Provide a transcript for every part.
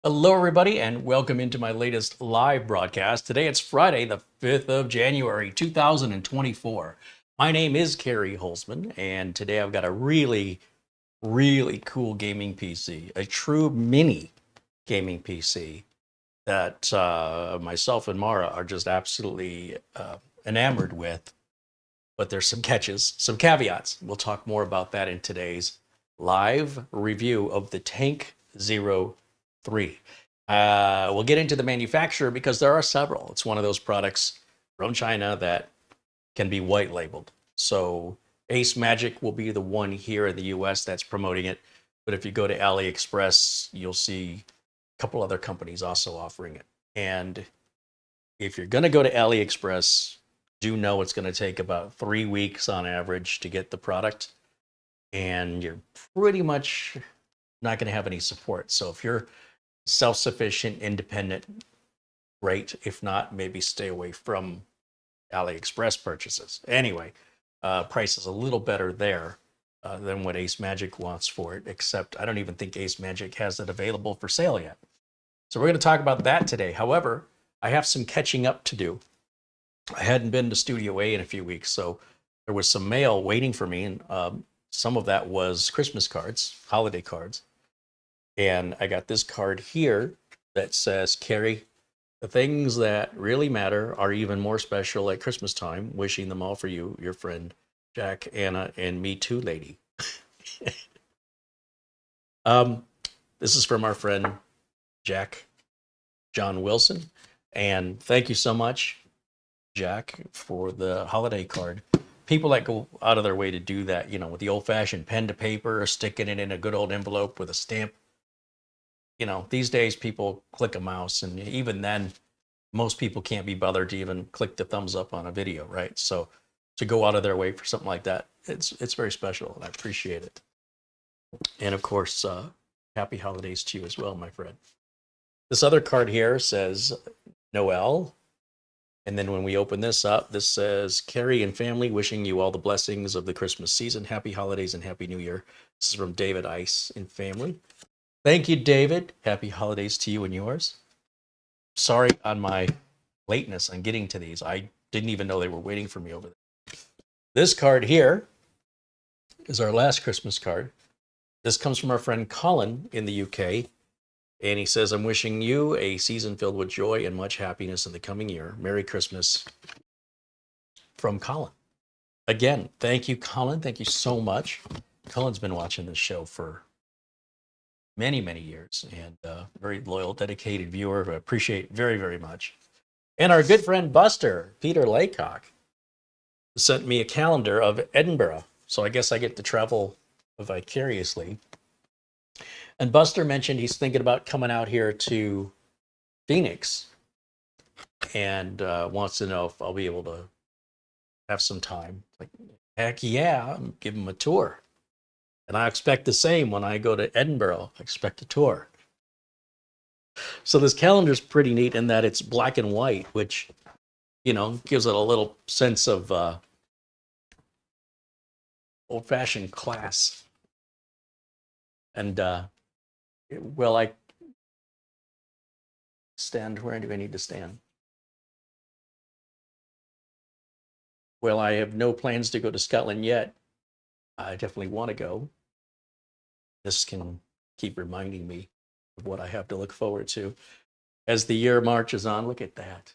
Hello, everybody, and welcome into my latest live broadcast. Today it's Friday, the 5th of January, 2024. My name is CareyHolzman, and today I've got a really cool gaming PC, a true mini gaming PC that myself and Mara are just absolutely enamored with. But there's some catches, some caveats. We'll talk more about that in today's live review of the Tank 03. We'll get into the manufacturer because there are several. It's one of those products from China that can be white labeled. So AceMagic will be the one here in the US that's promoting it. But if you go to AliExpress, you'll see a couple other companies also offering it. And if you're going to go to AliExpress, do know it's going to take about 3 weeks on average to get the product. And you're pretty much not going to have any support. So if you're self-sufficient, independent, great. If not, maybe stay away from AliExpress purchases. Anyway, price is a little better there than what AceMagic wants for it, except I don't even think AceMagic has it available for sale yet. So we're going to talk about that today. However, I have some catching up to do. I hadn't been to Studio A in a few weeks, so there was some mail waiting for me, and some of that was Christmas cards, holiday cards. And I got this card here that says, Carey, the things that really matter are even more special at Christmas time. Wishing them all for you, your friend Jack, Anna, and me too, lady. This is from our friend Jack John Wilson. And thank you so much, Jack, for the holiday card. People that go out of their way to do that, you know, with the old-fashioned pen to paper, or sticking it in a good old envelope with a stamp. You know, these days people click a mouse, and even then, most people can't be bothered to even click the thumbs up on a video, right? So to go out of their way for something like that, it's very special, and I appreciate it. And of course, happy holidays to you as well, my friend. This other card here says Noel. And then when we open this up, this says, Carey and family, wishing you all the blessings of the Christmas season. Happy holidays and Happy New Year. This is from David Ice and family. Thank you, David. Happy holidays to you and yours. Sorry on my lateness on getting to these. I didn't even know they were waiting for me over there. This card here is our last Christmas card. This comes from our friend Colin in the UK. And he says, I'm wishing you a season filled with joy and much happiness in the coming year. Merry Christmas from Colin. Again, thank you, Colin. Thank you so much. Colin's been watching this show for many years, and very loyal, dedicated viewer. I appreciate very much. And our good friend Buster, Peter Laycock, sent me a calendar of Edinburgh. So I guess I get to travel vicariously. And Buster mentioned he's thinking about coming out here to Phoenix and wants to know if I'll be able to have some time. Like, heck yeah, give him a tour. And I expect the same when I go to Edinburgh. I expect a tour. So this calendar is pretty neat in that it's black and white, which, you know, gives it a little sense of old-fashioned class. And will I stand? Where do I need to stand? Well, I have no plans to go to Scotland yet. I definitely want to go. This can keep reminding me of what I have to look forward to as the year marches on. Look at that.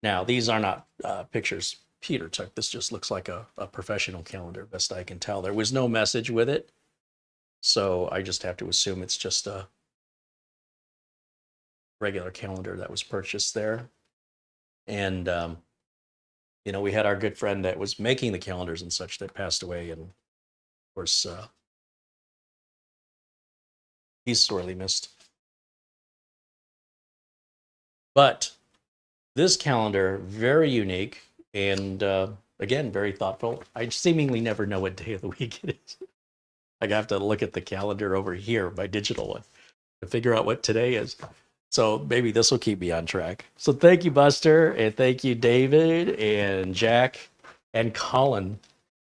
Now, these are not pictures Peter took. This just looks like a professional calendar, best I can tell. There was no message with it. So I just have to assume it's just a regular calendar that was purchased there. And, you know, we had our good friend that was making the calendars and such that passed away. And of course, he's sorely missed. But this calendar, very unique and, again, very thoughtful. I seemingly never know what day of the week it is. I have to look at the calendar over here, my digital one, to figure out what today is. So maybe this will keep me on track. So thank you, Buster, and thank you, David, and Jack, and Colin.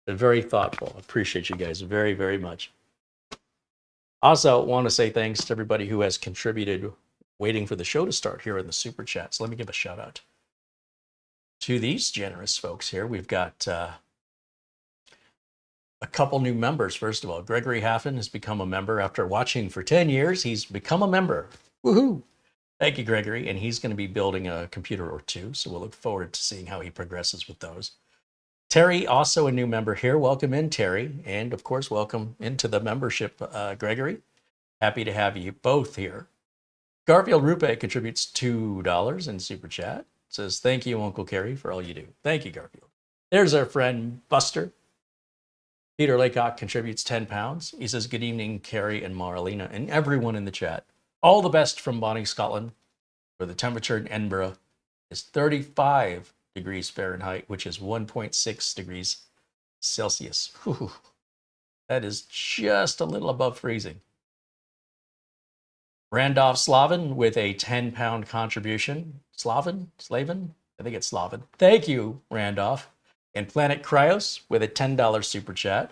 Very thoughtful. Appreciate you guys very much. Also, want to say thanks to everybody who has contributed waiting for the show to start here in the Super Chats. Let me give a shout out to these generous folks here. We've got a couple new members. First of all, Gregory Haffen has become a member after watching for 10 years. He's become a member. Woohoo! Thank you, Gregory. And he's going to be building a computer or two, so we'll look forward to seeing how he progresses with those. Terry, also a new member here. Welcome in, Terry. And of course, welcome into the membership, Gregory. Happy to have you both here. Garfield Rupe contributes $2 in Super Chat. Says, thank you, Uncle Carey, for all you do. Thank you, Garfield. There's our friend Buster. Peter Laycock contributes 10 pounds. He says, good evening, Carey and Marlena, and everyone in the chat. All the best from Bonnie, Scotland, where the temperature in Edinburgh is 35 degrees Fahrenheit, which is 1.6 degrees Celsius. Whew. That is just a little above freezing. Randolph Slavin with a 10-pound contribution. Slavin? I think it's Slavin. Thank you, Randolph. And Planet Cryos with a $10 super chat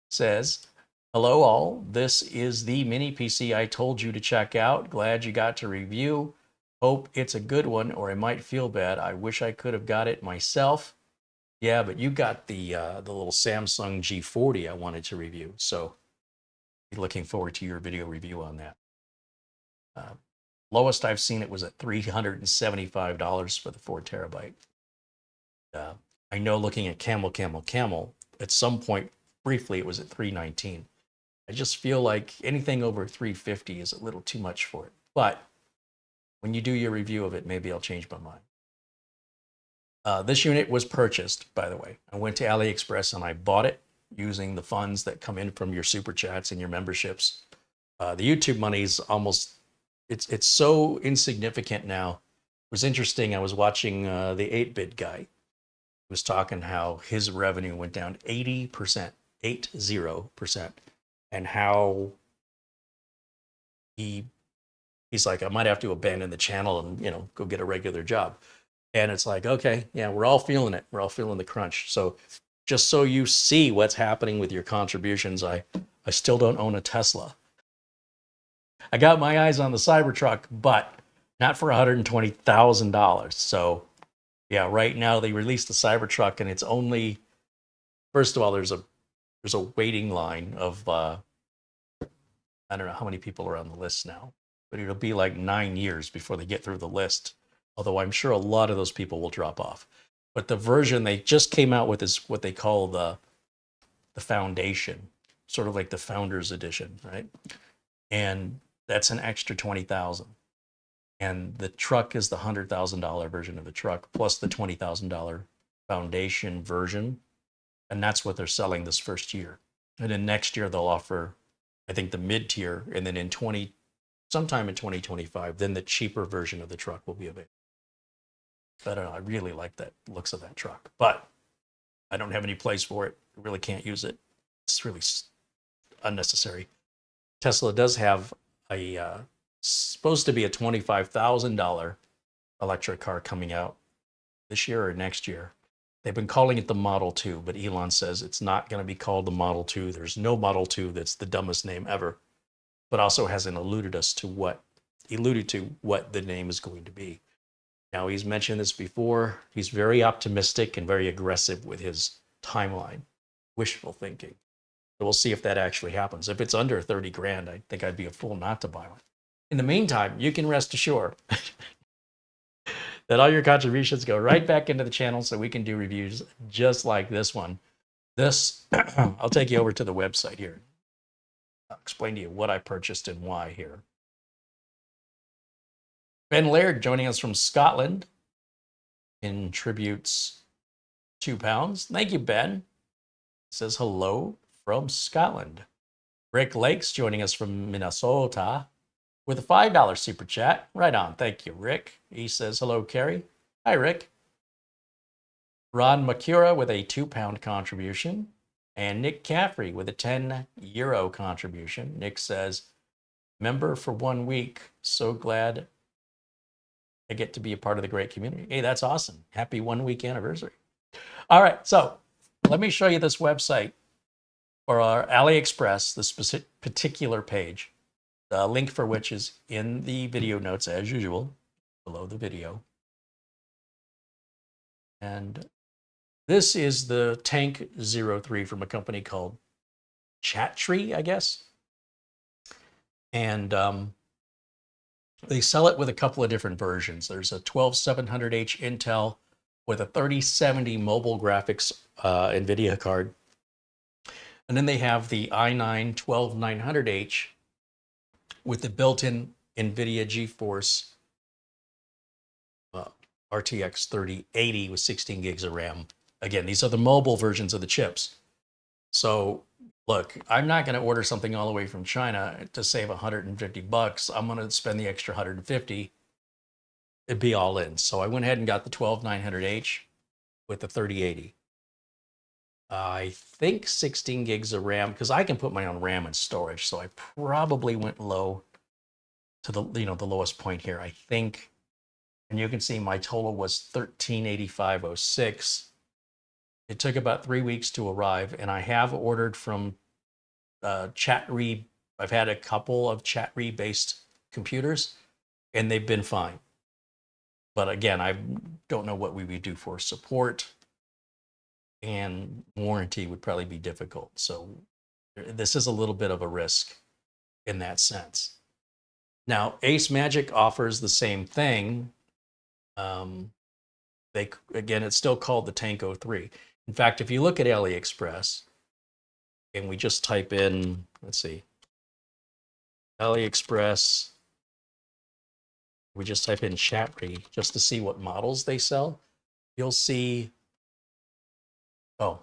says, hello all, this is the mini PC I told you to check out. Glad you got to review. Hope it's a good one, or I might feel bad. I wish I could have got it myself. Yeah, but you got the little Samsung G40 I wanted to review, so looking forward to your video review on that. Lowest I've seen it was at $375 for the 4 terabyte. I know looking at Camel, at some point, briefly, it was at $319. I just feel like anything over $350 is a little too much for it. But when you do your review of it, maybe I'll change my mind. This unit was purchased, by the way. I went to AliExpress and I bought it using the funds that come in from your super chats and your memberships. The YouTube money is almost, it's so insignificant now. It was interesting. I was watching the 8-bit guy. He was talking how his revenue went down 80%, 80%, and how he's like, I might have to abandon the channel and, you know, go get a regular job. And it's like, okay, yeah, we're all feeling it. We're all feeling the crunch. So just so you see what's happening with your contributions, I still don't own a Tesla. I got my eyes on the Cybertruck, but not for $120,000. So yeah, right now they released the Cybertruck and it's only, first of all, there's a waiting line of, I don't know how many people are on the list now, but it'll be like 9 years before they get through the list. Although I'm sure a lot of those people will drop off. But the version they just came out with is what they call the Foundation, sort of like the Founders Edition, right? And that's an extra $20,000. And the truck is the $100,000 version of the truck, plus the $20,000 Foundation version. And that's what they're selling this first year. And then next year they'll offer, I think, the mid-tier, and then sometime in 2025, then the cheaper version of the truck will be available. I don't know, I really like the looks of that truck, but I don't have any place for it. I really can't use it. It's really unnecessary. Tesla does have a, supposed to be a $25,000 electric car coming out this year or next year. They've been calling it the Model 2, but Elon says it's not going to be called the Model 2. There's no Model 2. That's the dumbest name ever, but also hasn't alluded to what the name is going to be. Now, he's mentioned this before. He's very optimistic and very aggressive with his timeline, wishful thinking. So we'll see if that actually happens. If it's under 30 grand, I think I'd be a fool not to buy one. In the meantime, you can rest assured that all your contributions go right back into the channel so we can do reviews just like this one. I'll take you over to the website here. I'll explain to you what I purchased and why here. Ben Laird joining us from Scotland contributes £2. Thank you, Ben. Says hello from Scotland. Rick Lakes joining us from Minnesota with a $5 super chat. Right on. Thank you, Rick. He says hello, Carey. Hi, Rick. Ron Makura with a £2 contribution. And Nick Caffrey with a €10 contribution. Nick says, member for 1 week. So glad I get to be a part of the great community. Hey, that's awesome. Happy 1 week anniversary. All right, so let me show you this website or our AliExpress, this particular page, the link for which is in the video notes as usual, below the video. And this is the Tank 03 from a company called Chatreey, I guess. And they sell it with a couple of different versions. There's a 12700H Intel with a 3070 mobile graphics NVIDIA card. And then they have the i9 12900H with the built-in NVIDIA GeForce RTX 3080 with 16 gigs of RAM. Again, these are the mobile versions of the chips. So look, I'm not going to order something all the way from China to save $150. I'm going to spend the extra 150. It'd be all in. So I went ahead and got the 12900H with the 3080. I think 16 gigs of RAM, because I can put my own RAM and storage. So I probably went low to the, the lowest point here. I think, and you can see my total was 1385.06. It took about 3 weeks to arrive, and I have ordered from Chatreey. I've had a couple of Chatreey based computers, and they've been fine. But again, I don't know what we would do for support, and warranty would probably be difficult. So this is a little bit of a risk in that sense. Now, AceMagic offers the same thing. Again, it's still called the Tank 03. In fact, if you look at AliExpress and we just type in, let's see, AliExpress, we just type in Chatreey just to see what models they sell, you'll see, oh,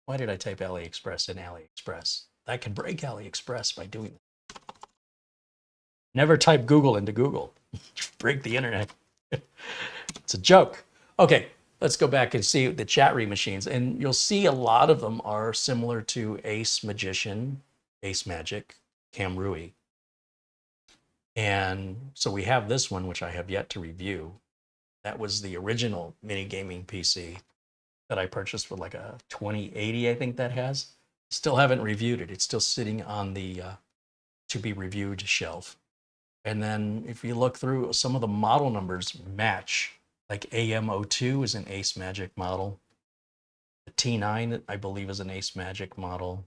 why did I type AliExpress in AliExpress? I can break AliExpress by doing that. Never type Google into Google. Break the internet. It's a joke. Okay, let's go back and see the Chatreey machines. And you'll see a lot of them are similar to AceMagician, AceMagic, Camrui. And so we have this one, which I have yet to review. That was the original minigaming PC that I purchased with like a 2080, I think that has. Still haven't reviewed it. It's still sitting on the to be reviewed shelf. And then if you look through, some of the model numbers match. Like AM02 is an AceMagic model. The T9, I believe, is an AceMagic model.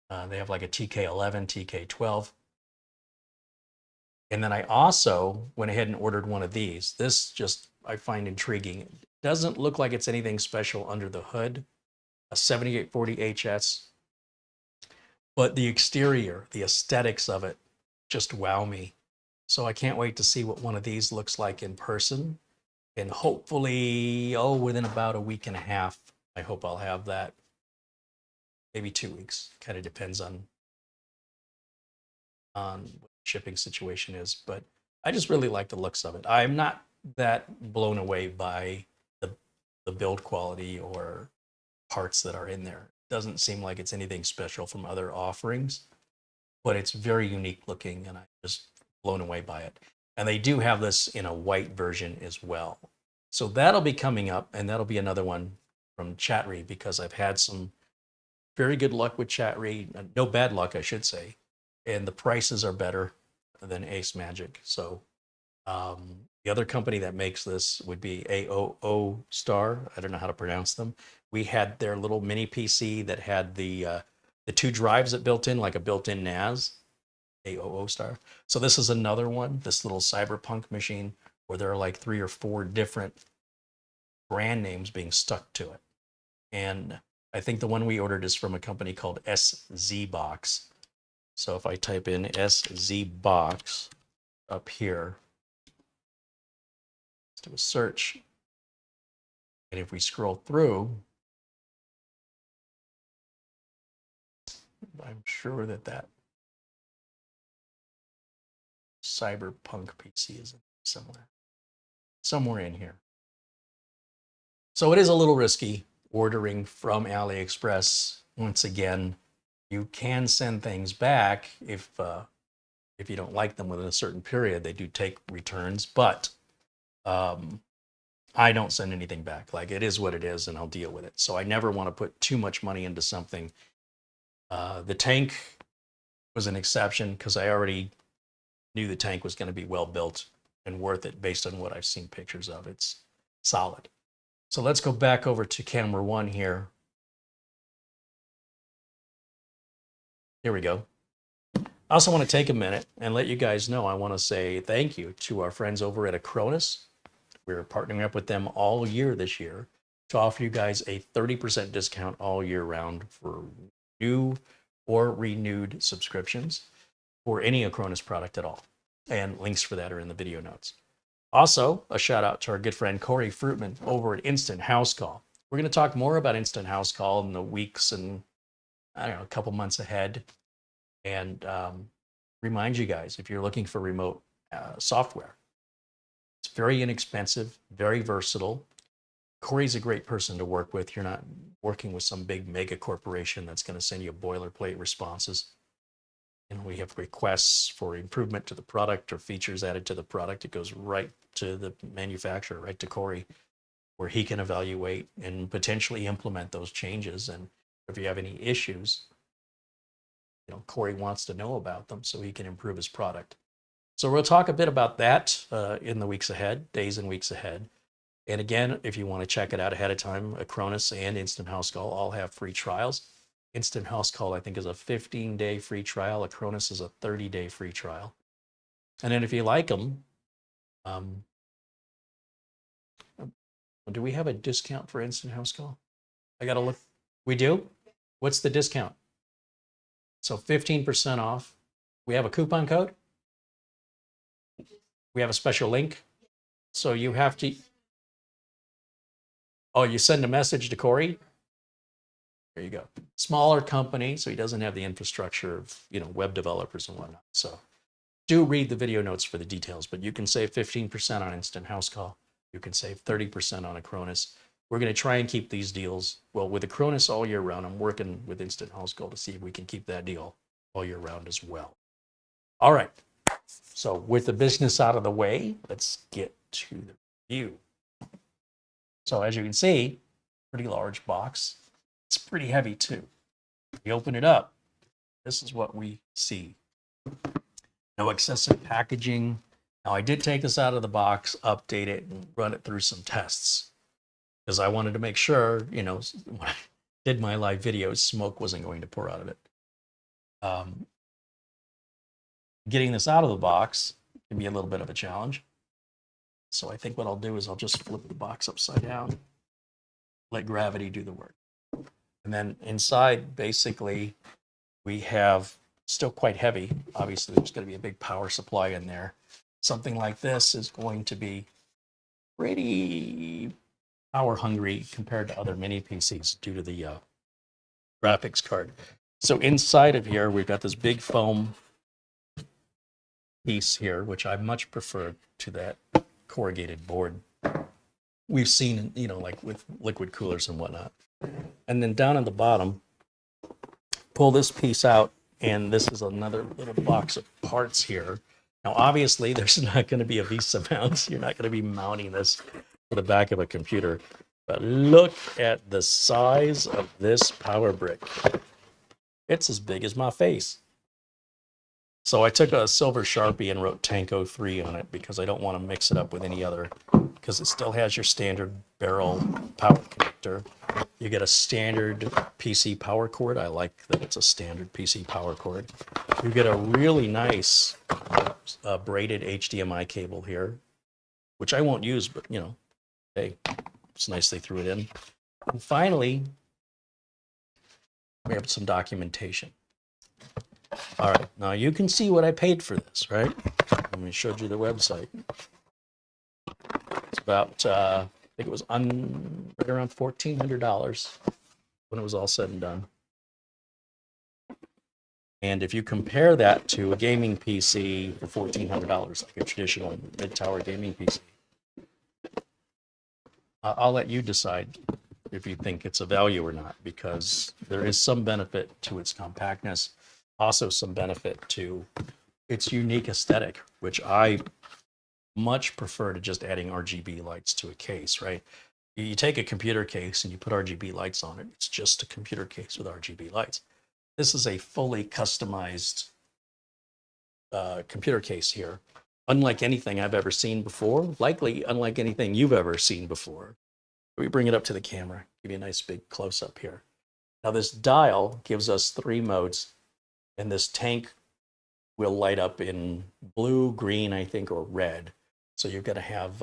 They have like a TK11, TK12. And then I also went ahead and ordered one of these. This just, I find intriguing. It doesn't look like it's anything special under the hood. A 7840HS. But the exterior, the aesthetics of it, just wow me. So I can't wait to see what one of these looks like in person. And hopefully, within about a week and a half, I hope I'll have that. Maybe 2 weeks. Kind of depends on what the shipping situation is. But I just really like the looks of it. I'm not that blown away by the build quality or parts that are in there. It doesn't seem like it's anything special from other offerings, but it's very unique looking, and I'm just blown away by it. And they do have this in a white version as well. So that'll be coming up, and that'll be another one from Chatreey, because I've had some very good luck with Chatreey. No bad luck, I should say. And the prices are better than AceMagic. So the other company that makes this would be AOO Star. I don't know how to pronounce them. We had their little mini PC that had the 2 drives that built in, like a built-in NAS. AOO Star. So this is another one, this little cyberpunk machine, where there are like 3 or 4 different brand names being stuck to it. And I think the one we ordered is from a company called SZBox. So if I type in SZBox up here, let's do a search. And if we scroll through, I'm sure that cyberpunk PC is somewhere in here. So it is a little risky ordering from AliExpress. Once again, you can send things back if you don't like them within a certain period. They do take returns, but I don't send anything back. Like, it is what it is, and I'll deal with it. So I never want to put too much money into something. The tank was an exception because I already knew the tank was going to be well built and worth it based on what I've seen pictures of. It's solid. So let's go back over to camera 1 here. Here we go. I also want to take a minute and let you guys know I want to say thank you to our friends over at Acronis. We're partnering up with them all year this year to offer you guys a 30% discount all year round for new or renewed subscriptions for any Acronis product at all. And links for that are in the video notes. Also, a shout out to our good friend Corey Fruitman over at Instant House Call. We're going to talk more about Instant House Call in the weeks and, I don't know, a couple months ahead. And remind you guys, if you're looking for remote software, it's very inexpensive, very versatile. Corey's a great person to work with. You're not working with some big mega corporation that's going to send you boilerplate responses. And we have requests for improvement to the product or features added to the product. It goes right to the manufacturer, right to Corey, where he can evaluate and potentially implement those changes. And if you have any issues, you know, Corey wants to know about them so he can improve his product. So we'll talk a bit about that in the weeks ahead, days and weeks ahead. And again, if you want to check it out ahead of time, Acronis and Instant House Call all have free trials. Instant House Call, I think, is a 15-day free trial. Acronis is a 30-day free trial. And then if you like them, do we have a discount for Instant House Call? I got to look. We do? What's the discount? So 15% off. We have a coupon code. We have a special link. So you have to, oh, you send a message to Corey. There you go. Smaller company, so he doesn't have the infrastructure of, you know, web developers and whatnot. So do read the video notes for the details, but you can save 15% on Instant House Call. You can save 30% on Acronis. We're going to try and keep these deals, well, with Acronis all year round. I'm working with Instant House Call to see if we can keep that deal all year round as well. All right. So with the business out of the way, let's get to the review. So as you can see, pretty large box. It's pretty heavy too. We open it up. This is what we see. No excessive packaging. Now I did take this out of the box, update it, and run it through some tests because I wanted to make sure, you know, when I did my live videos, smoke wasn't going to pour out of it. Getting this out of the box can be a little bit of a challenge. So I think what I'll do is I'll just flip the box upside down, let gravity do the work. And then inside, basically, we have still quite heavy. Obviously, there's going to be a big power supply in there. Something like this is going to be pretty power hungry compared to other mini PCs due to the graphics card. So inside of here, we've got this big foam piece here, which I much prefer to that corrugated board we've seen, you know, like with liquid coolers and whatnot. And then down at the bottom, pull this piece out, and this is another little box of parts here. Now, obviously, there's not going to be a VESA mount. You're not going to be mounting this to the back of a computer. But look at the size of this power brick. It's as big as my face. So I took a silver Sharpie and wrote Tank 03 on it because I don't want to mix it up with any other, because it still has your standard barrel power connector. You get a standard PC power cord. I like that it's a standard PC power cord. You get a really nice braided HDMI cable here, which I won't use, but, you know, hey, it's nice they threw it in. And finally, we have some documentation. All right, now you can see what I paid for this, right? Let me show you the website. It's about, I think it was right around $1,400 when it was all said and done. And if you compare that to a gaming PC for $1,400, like a traditional mid-tower gaming PC, I'll let you decide if you think it's a value or not, because there is some benefit to its compactness. Also some benefit to its unique aesthetic, which I much prefer to just adding RGB lights to a case, right? You take a computer case and you put RGB lights on it. It's just a computer case with RGB lights. This is a fully customized computer case here. Unlike anything I've ever seen before, likely unlike anything you've ever seen before. We bring it up to the camera, give you a nice big close up here. Now this dial gives us 3 modes, and this tank will light up in blue, green, I think, or red. So you're gonna have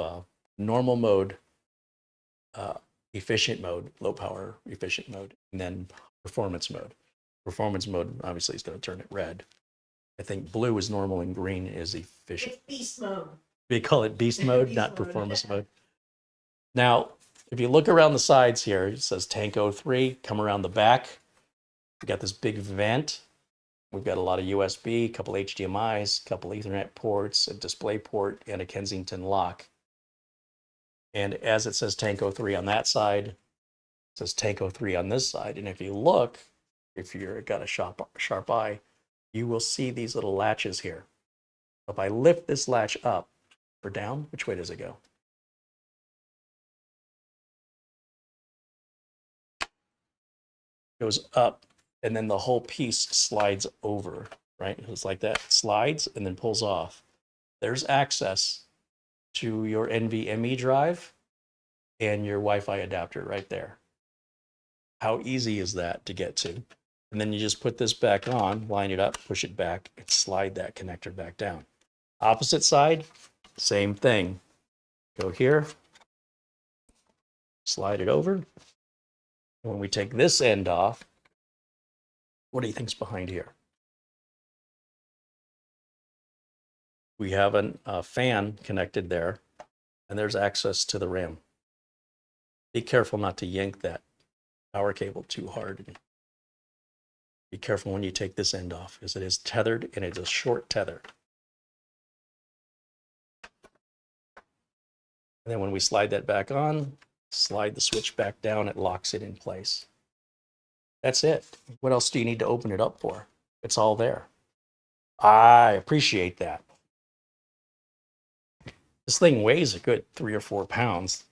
normal mode, efficient mode, low power efficient mode, and then performance mode. Performance mode obviously is gonna turn it red. I think blue is normal and green is efficient. It's beast mode. We call it beast mode, Beast not mode. performance mode. Now, if you look around the sides here, it says Tank 03, come around the back. We got this big vent. We've got a lot of USB, a couple HDMIs, a couple Ethernet ports, a display port, and a Kensington lock. And as it says Tank 03 on that side, it says Tank 03 on this side. And if you look, if you've got a sharp eye, you will see these little latches here. If I lift this latch up or down, which way does it go? It goes up, and then the whole piece slides over, right? It's like that, slides and then pulls off. There's access to your NVMe drive and your Wi-Fi adapter right there. How easy is that to get to? And then you just put this back on, line it up, push it back, and slide that connector back down. Opposite side, same thing. Go here, slide it over. And when we take this end off, what do you think's behind here? We have a fan connected there, and there's access to the RAM. Be careful not to yank that power cable too hard. Be careful when you take this end off, because it is tethered and it's a short tether. And then when we slide that back on, slide the switch back down, it locks it in place. That's it. What else do you need to open it up for? It's all there. I appreciate that. This thing weighs a good 3 or 4 pounds.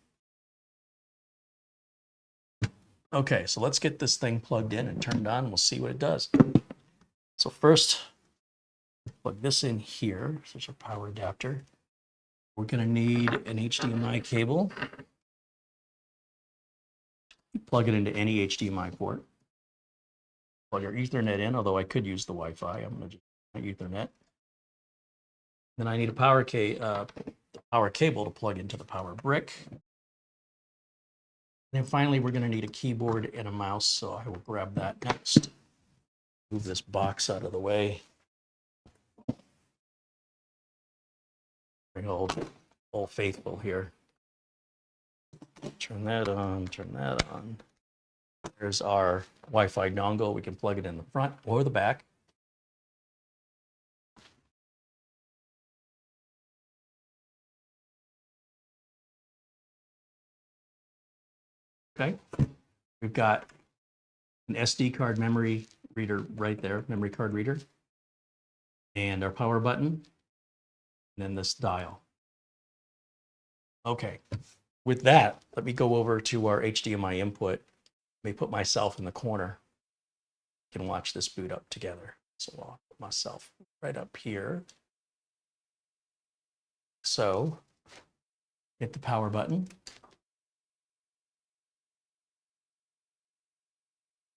Okay, so let's get this thing plugged in and turned on. We'll see what it does. So first, plug this in here. So there's our power adapter. We're going to need an HDMI cable. Plug it into any HDMI port. Plug your Ethernet in, although I could use the Wi-Fi. I'm going to just use my Ethernet. Then I need a power cable to plug into the power brick. And then finally, we're going to need a keyboard and a mouse, so I will grab that next. Move this box out of the way. Bring old faithful here. Turn that on, turn that on. There's our Wi-Fi dongle. We can plug it in the front or the back. Okay, we've got an SD card memory reader right there, memory card reader, and our power button, and then this dial. Okay, with that, let me go over to our HDMI input. Let me put myself in the corner. We can watch this boot up together. So I'll put myself right up here. So hit the power button.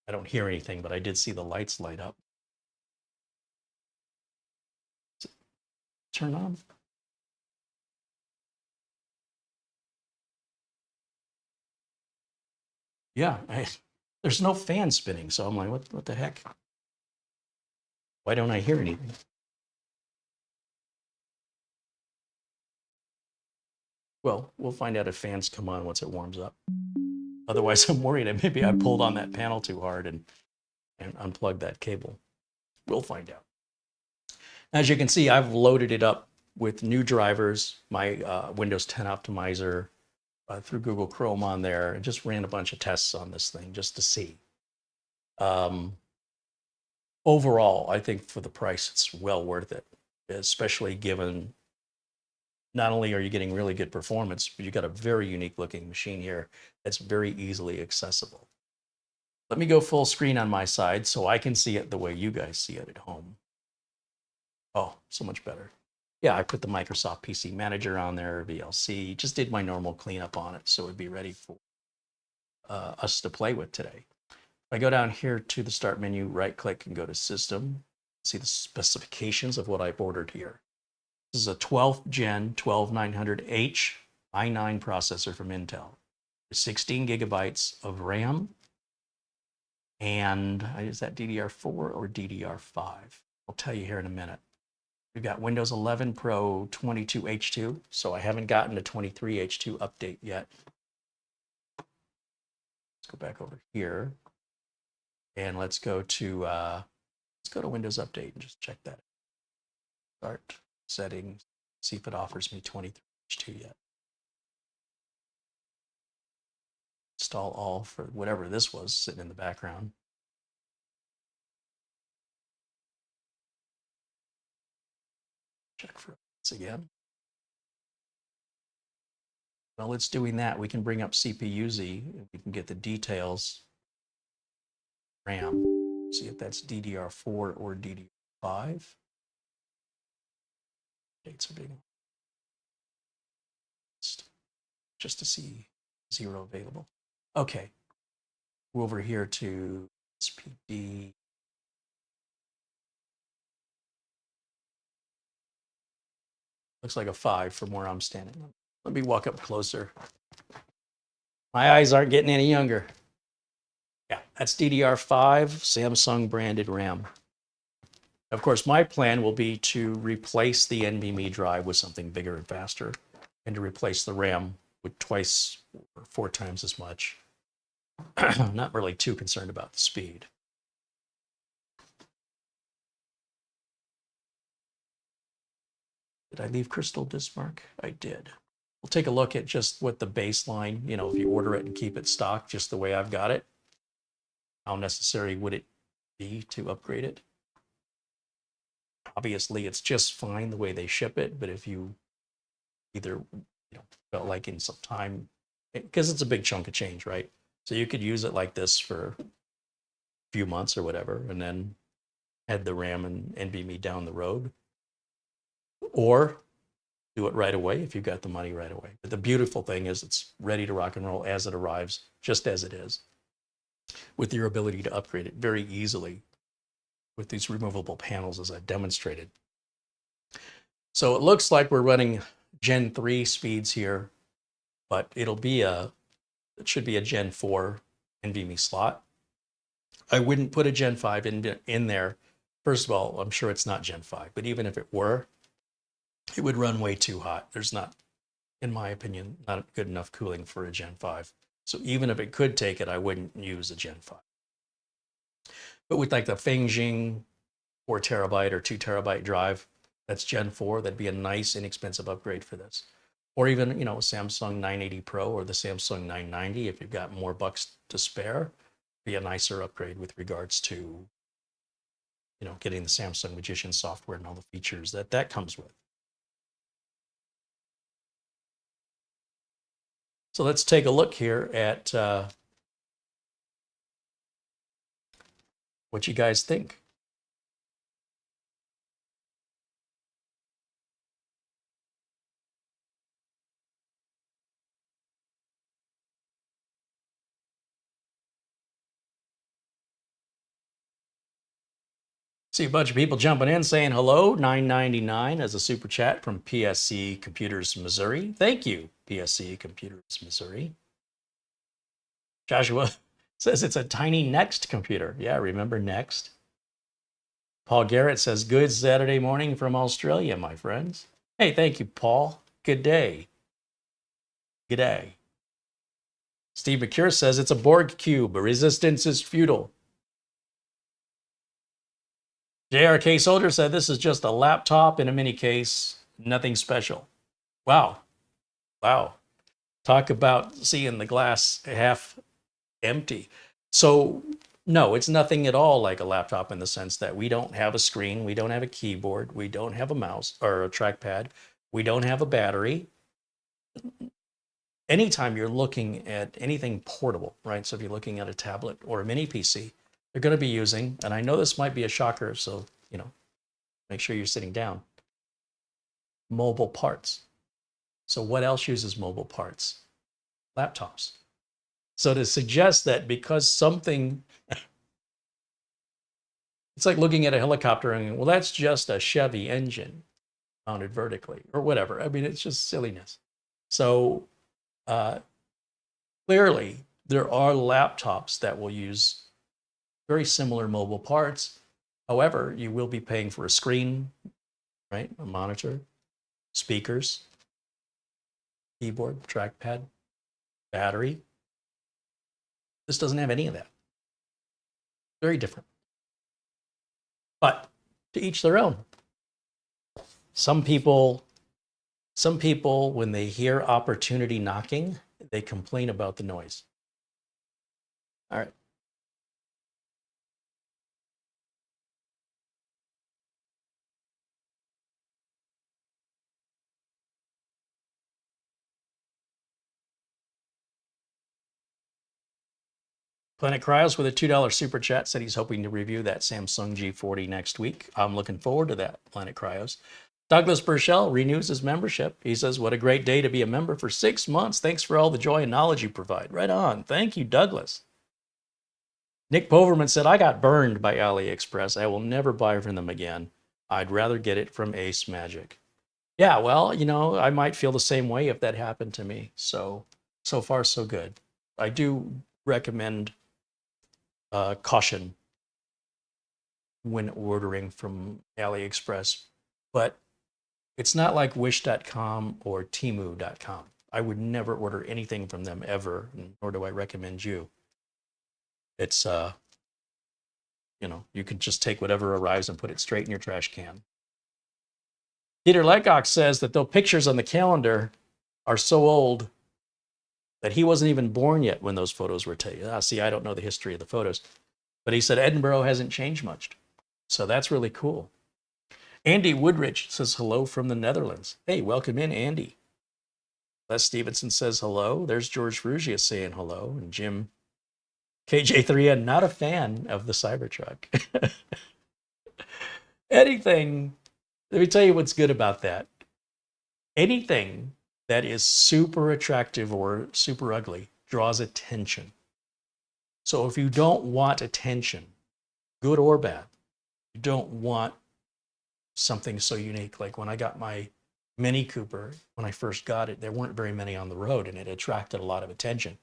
I don't hear anything, but I did see the lights light up. Turn on. Yeah, there's no fan spinning, so I'm like, what the heck? Why don't I hear anything? Well, we'll find out if fans come on once it warms up. Otherwise, I'm worried that maybe I pulled on that panel too hard and unplugged that cable. We'll find out. As you can see, I've loaded it up with new drivers, my Windows 10 optimizer, through Google Chrome on there, and just ran a bunch of tests on this thing just to see. Overall, I think for the price, it's well worth it, especially given not only are you getting really good performance, but you got a very unique looking machine here that's very easily accessible. Let me go full screen on my side so I can see it the way you guys see it at home. Oh, so much better. Yeah, I put the Microsoft PC Manager on there, VLC, just did my normal cleanup on it so it'd be ready for us to play with today. If I go down here to the Start menu, right click and go to System, see the specifications of what I've ordered here. This is a 12th Gen 12900H i9 processor from Intel. 16 gigabytes of RAM. And is that DDR4 or DDR5? I'll tell you here in a minute. We've got Windows 11 Pro 22H2, so I haven't gotten a 23H2 update yet. Let's go back over here, and let's go to Windows Update and just check that. Start settings, see if it offers me 23H2 yet. Install all for whatever this was sitting in the background. Check for this again. While it's doing that, we can bring up CPU-Z and we can get the details. RAM, see if that's DDR4 or DDR5. Dates are being just to see 0 available. Okay, go over here to SPD. Looks like a 5 from where I'm standing. Let me walk up closer. My eyes aren't getting any younger. Yeah, that's DDR5 Samsung branded RAM. Of course, my plan will be to replace the NVMe drive with something bigger and faster, and to replace the RAM with twice or 4 times as much. I'm not really too concerned about the speed. Did I leave Crystal Bismarck? I did. We'll take a look at just what the baseline, if you order it and keep it stocked just the way I've got it, how necessary would it be to upgrade it? Obviously, it's just fine the way they ship it, but if you either felt like in some time, because it's a big chunk of change, right? So you could use it like this for a few months or whatever, and then head the RAM and NVMe down the road. Or do it right away if you've got the money right away. But the beautiful thing is it's ready to rock and roll as it arrives, just as it is, with your ability to upgrade it very easily with these removable panels as I've demonstrated. So it looks like we're running Gen 3 speeds here, but it should be a Gen 4 NVMe slot. I wouldn't put a Gen 5 in there. First of all, I'm sure it's not Gen 5, but even if it were, it would run way too hot. There's not, in my opinion, not good enough cooling for a Gen 5. So even if it could take it, I wouldn't use a Gen 5. But with like the Fangjing 4 terabyte or 2 terabyte drive, that's Gen 4, that'd be a nice inexpensive upgrade for this. Or even, a Samsung 980 Pro or the Samsung 990, if you've got more bucks to spare, be a nicer upgrade with regards to, getting the Samsung Magician software and all the features that comes with. So let's take a look here at what you guys think. See a bunch of people jumping in saying hello. $9.99 as a super chat from PSC Computers Missouri. Thank you, PSC Computers Missouri. Joshua says it's a tiny Next computer. Yeah, remember Next? Paul Garrett says, good Saturday morning from Australia, my friends. Hey, thank you, Paul. Good day. Good day. Steve McCure says it's a Borg cube. Resistance is futile. JRK Soldier said this is just a laptop in a mini case, nothing special. Wow. Wow. Talk about seeing the glass half empty. So no, it's nothing at all like a laptop in the sense that we don't have a screen, we don't have a keyboard, we don't have a mouse or a trackpad, We don't have a battery. Anytime you're looking at anything portable, right? So if you're looking at a tablet or a mini PC, they're going to be using, and I know this might be a shocker, so, you know, make sure you're sitting down, mobile parts. So what else uses mobile parts? Laptops. So to suggest that because something, it's like looking at a helicopter and, well, that's just a Chevy engine mounted vertically or whatever. I mean, it's just silliness. So clearly, there are laptops that will use very similar mobile parts. However, you will be paying for a screen, right? A monitor, speakers, keyboard, trackpad, battery. This doesn't have any of that. Very different. But to each their own. Some people, when they hear opportunity knocking, they complain about the noise. All right. Planet Cryos with a $2 super chat said he's hoping to review that Samsung G40 next week. I'm looking forward to that, Planet Cryos. Douglas Burchell renews his membership. He says, what a great day to be a member for 6 months. Thanks for all the joy and knowledge you provide. Right on. Thank you, Douglas. Nick Poverman said, I got burned by AliExpress. I will never buy from them again. I'd rather get it from Ace Magic. Yeah, well, you know, I might feel the same way if that happened to me. So far, so good. I do recommend caution when ordering from AliExpress, but it's not like wish.com or temu.com. I would never order anything from them ever, nor do I recommend you. It's, you know, you can just take whatever arrives and put it straight in your trash can. Peter Lecoq says that though pictures on the calendar are so old that he wasn't even born yet when those photos were taken. See, I don't know the history of the photos, but he said Edinburgh hasn't changed much. So that's really cool. Andy Woodrich says hello from the Netherlands. Hey, welcome in, Andy. Les Stevenson says hello. There's George Frugia saying hello. And Jim KJ3N, not a fan of the Cybertruck. Anything, let me tell you what's good about that. Anything that is super attractive or super ugly draws attention. So if you don't want attention, good or bad, you don't want something so unique. Like when I got my Mini Cooper, when I first got it, there weren't very many on the road and it attracted a lot of attention.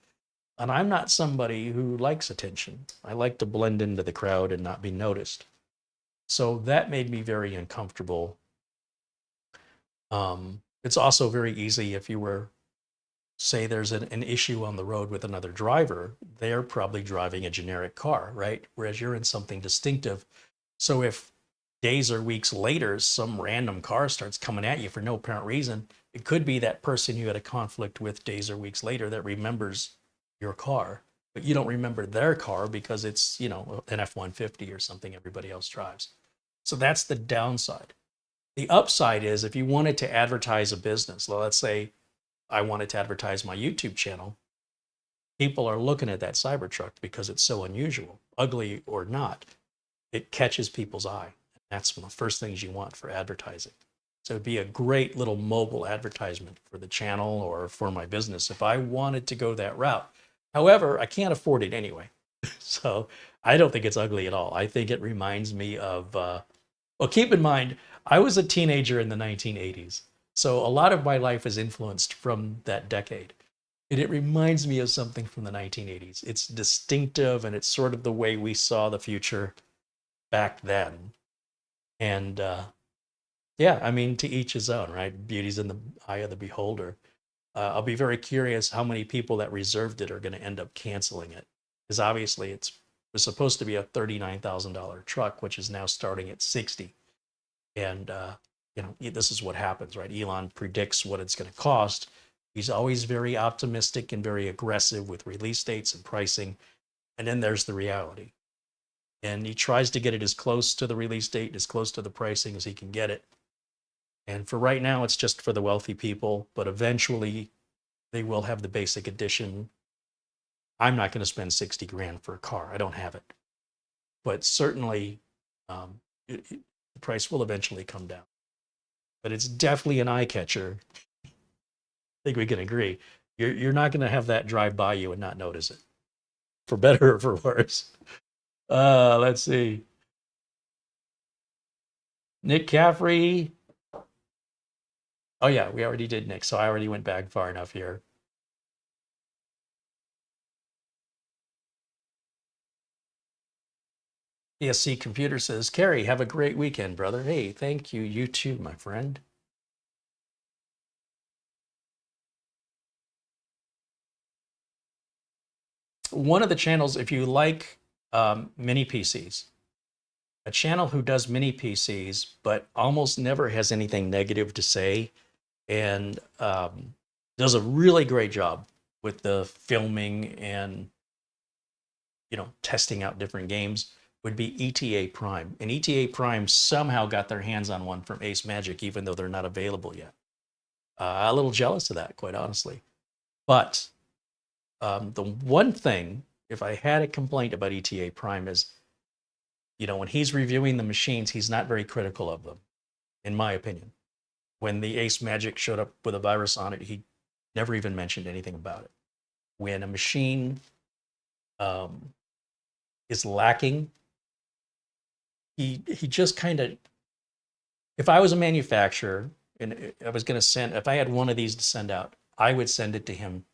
And I'm not somebody who likes attention. I like to blend into the crowd and not be noticed. So that made me very uncomfortable. It's also very easy if you were, say there's an issue on the road with another driver, they're probably driving a generic car, right? Whereas you're in something distinctive. So if days or weeks later, some random car starts coming at you for no apparent reason, it could be that person you had a conflict with days or weeks later that remembers your car, but you don't remember their car because it's, you know, an F-150 or something everybody else drives. So that's the downside. The upside is if you wanted to advertise a business, let's say I wanted to advertise my YouTube channel, people are looking at that Cybertruck because it's so unusual, ugly or not, it catches people's eye. That's one of the first things you want for advertising. So it'd be a great little mobile advertisement for the channel or for my business if I wanted to go that route. However, I can't afford it anyway. So I don't think it's ugly at all. I think it reminds me of, well, keep in mind, I was a teenager in the 1980s. So a lot of my life is influenced from that decade. And it reminds me of something from the 1980s. It's distinctive and it's sort of the way we saw the future back then. And yeah, I mean, to each his own, right? Beauty's in the eye of the beholder. I'll be very curious how many people that reserved it are going to end up canceling it. Because obviously it was supposed to be a $39,000 truck, which is now starting at $60,000. And, you know, this is what happens, right? Elon predicts what it's going to cost. He's always very optimistic and very aggressive with release dates and pricing. And then there's the reality. And he tries to get it as close to the release date, as close to the pricing as he can get it. And for right now, it's just for the wealthy people, but eventually they will have the basic edition. I'm not going to spend 60 grand for a car. I don't have it. But certainly the price will eventually come down. But it's definitely an eye catcher. I think we can agree. You're not going to have that drive by you and not notice it, for better or for worse. Let's see. Nick Caffrey. Oh yeah, we already did Nick, so I already went back far enough here. ESC Computer says, Carey, have a great weekend, brother. Hey, thank you. You too, my friend. One of the channels, if you like mini PCs, a channel who does mini PCs, but almost never has anything negative to say, and does a really great job with the filming and, you know, testing out different games, would be ETA Prime. And ETA Prime somehow got their hands on one from AceMagic, even though they're not available yet. A little jealous of that, quite honestly. But the one thing, if I had a complaint about ETA Prime, is, you know, when he's reviewing the machines, he's not very critical of them, in my opinion. When the AceMagic showed up with a virus on it, he never even mentioned anything about it. When a machine is lacking, he just kind of, if I was a manufacturer and I was going to send, if I had one of these to send out, I would send it to him,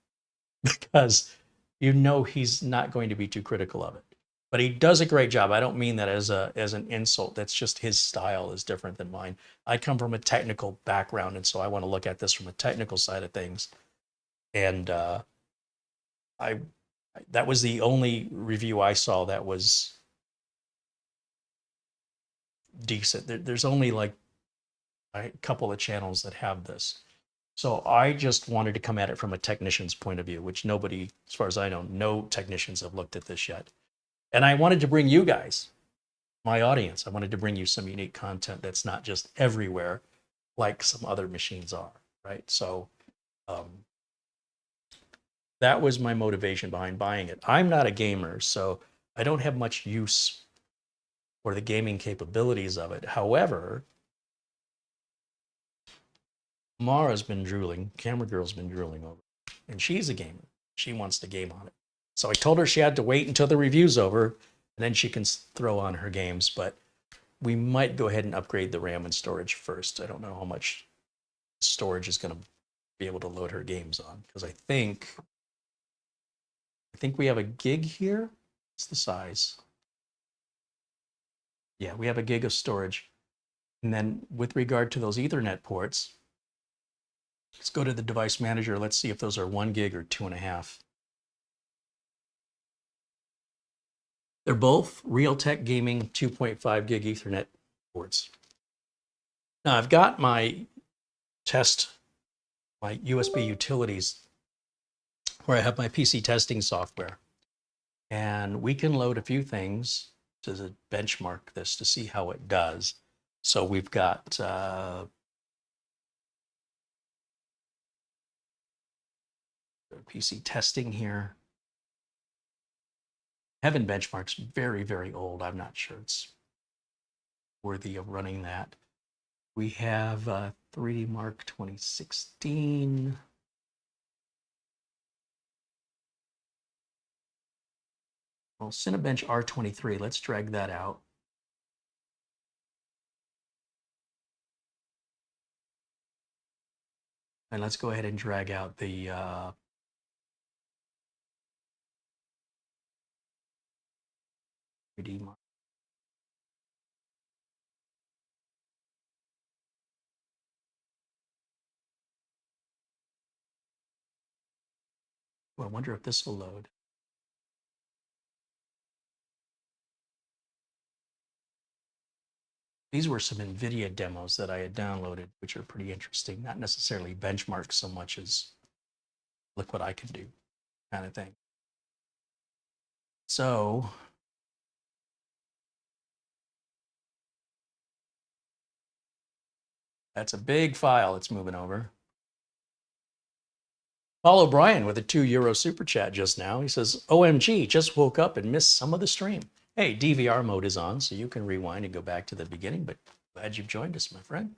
because you know he's not going to be too critical of it. But he does a great job. I don't mean that as an insult. That's just his style is different than mine. I come from a technical background, and so I want to look at this from a technical side of things. And that was the only review I saw that was decent. There's only like a couple of channels that have this. So I just wanted to come at it from a technician's point of view, which nobody, as far as I know, no technicians have looked at this yet. And I wanted to bring you guys, my audience, I wanted to bring you some unique content that's not just everywhere like some other machines are, right? So that was my motivation behind buying it. I'm not a gamer, so I don't have much use for the gaming capabilities of it. However, Mara's been drooling, Camera Girl's been drooling over it, and she's a gamer. She wants to game on it. So I told her she had to wait until the review's over, and then she can throw on her games. But we might go ahead and upgrade the RAM and storage first. I don't know how much storage is going to be able to load her games on, because I think we have a gig here. What's the size? Yeah, we have a gig of storage. And then with regard to those Ethernet ports, let's go to the device manager. Let's see if those are 1 gig or 2.5. They're both Realtek Gaming 2.5 gig Ethernet ports. Now I've got my USB utilities where I have my PC testing software. And we can load a few things to benchmark this to see how it does. So we've got PC testing here. Heaven Benchmark's very, very old. I'm not sure it's worthy of running that. We have 3D Mark 2016. Well, Cinebench R23, let's drag that out. And let's go ahead and drag out the Mark. Well, I wonder if this will load. These were some NVIDIA demos that I had downloaded, which are pretty interesting. Not necessarily benchmarks so much as look what I can do kind of thing. So That's a big file it's moving over. Paul O'Brien with a €2 super chat just now. He says, OMG, just woke up and missed some of the stream. Hey, DVR mode is on, so you can rewind and go back to the beginning, but glad you've joined us, my friend.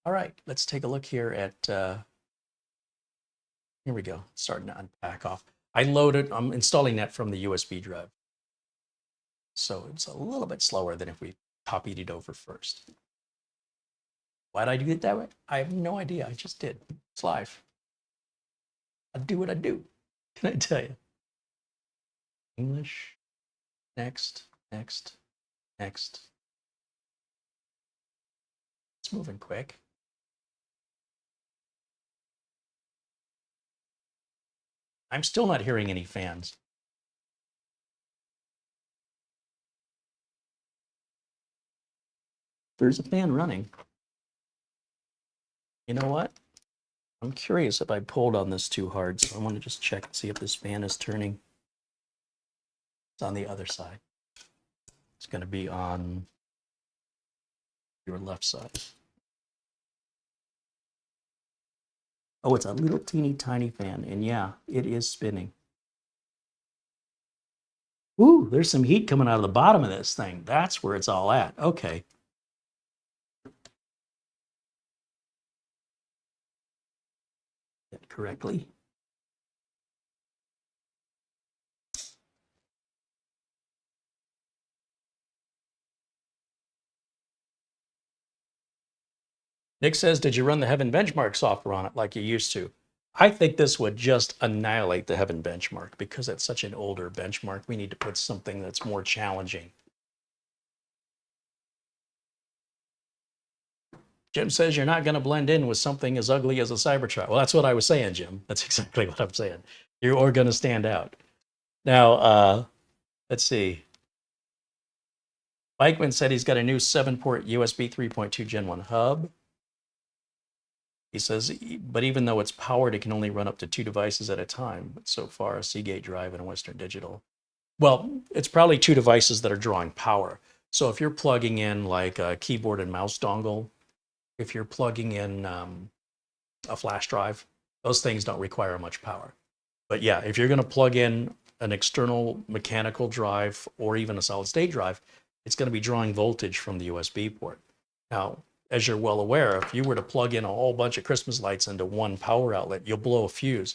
All right, let's take a look here at, here we go, starting to unpack off. I'm installing that from the USB drive. So it's a little bit slower than if we copied it over first. Why'd I do it that way? I have no idea, I just did. It's live. I do what I do. Can I tell you? English. Next, next, next. It's moving quick. I'm still not hearing any fans. There's a fan running. You know what? I'm curious if I pulled on this too hard, so I want to just check and see if this fan is turning. It's on the other side. It's going to be on your left side. Oh, it's a little teeny tiny fan, and yeah, it is spinning. Ooh, there's some heat coming out of the bottom of this thing. That's where it's all at. Okay. Correctly. Nick says, did you run the Heaven benchmark software on it like you used to? I think this would just annihilate the Heaven benchmark because it's such an older benchmark. We need to put something that's more challenging. Jim says you're not going to blend in with something as ugly as a Cybertruck. Well, that's what I was saying, Jim. That's exactly what I'm saying. You are going to stand out. Now, let's see. Bikeman said he's got a new 7-port USB 3.2 Gen 1 hub. He says, but even though it's powered, it can only run up to 2 devices at a time. But so far, a Seagate drive and a Western Digital. Well, it's probably 2 devices that are drawing power. So if you're plugging in like a keyboard and mouse dongle, if you're plugging in a flash drive, those things don't require much power. But yeah, if you're going to plug in an external mechanical drive or even a solid state drive, it's going to be drawing voltage from the USB port. Now, as you're well aware, if you were to plug in a whole bunch of Christmas lights into one power outlet, you'll blow a fuse.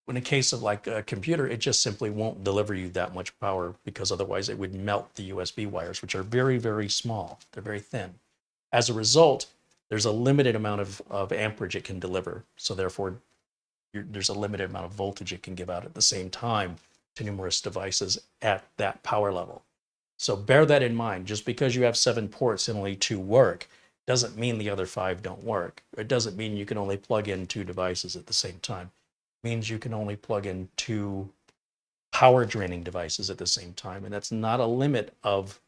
In a case of like a computer, it just simply won't deliver you that much power because otherwise it would melt the USB wires, which are very, very small. They're very thin. As a result, there's a limited amount of amperage it can deliver. So therefore, there's a limited amount of voltage it can give out at the same time to numerous devices at that power level. So bear that in mind. Just because you have 7 ports and only 2 work doesn't mean the other 5 don't work. It doesn't mean you can only plug in 2 devices at the same time. It means you can only plug in 2 power draining devices at the same time. And that's not a limit of,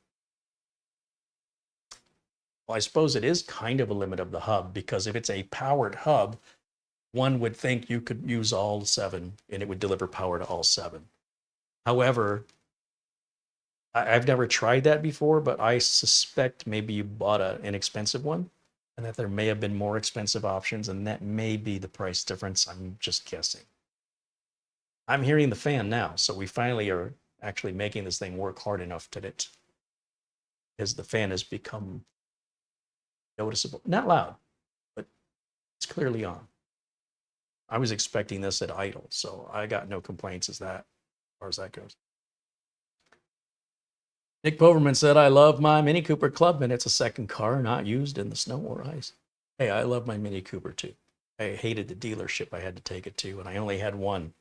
well, I suppose it is kind of a limit of the hub, because if it's a powered hub, one would think you could use all 7 and it would deliver power to all 7. However, I've never tried that before, but I suspect maybe you bought an inexpensive one and that there may have been more expensive options, and that may be the price difference. I'm just guessing. I'm hearing the fan now, so we finally are actually making this thing work hard enough to it, because the fan has become noticeable. Not loud, but it's clearly on. I was expecting this at idle, so I got no complaints as far as that goes. Nick Poverman said, I love my Mini Cooper Clubman. It's a second car not used in the snow or ice. Hey, I love my Mini Cooper too. I hated the dealership I had to take it to, and I only had one.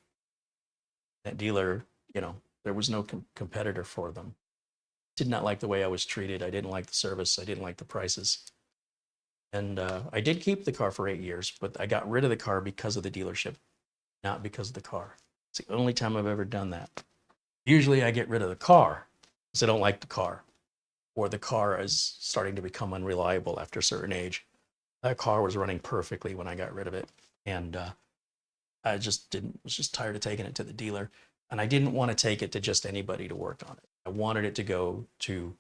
That dealer, you know, there was no competitor for them. Did not like the way I was treated. I didn't like the service. I didn't like the prices. And I did keep the car for 8 years, but I got rid of the car because of the dealership, not because of the car. It's the only time I've ever done that. Usually I get rid of the car because I don't like the car, or the car is starting to become unreliable after a certain age. That car was running perfectly when I got rid of it, and I was just tired of taking it to the dealer, and I didn't want to take it to just anybody to work on it. I wanted it to go to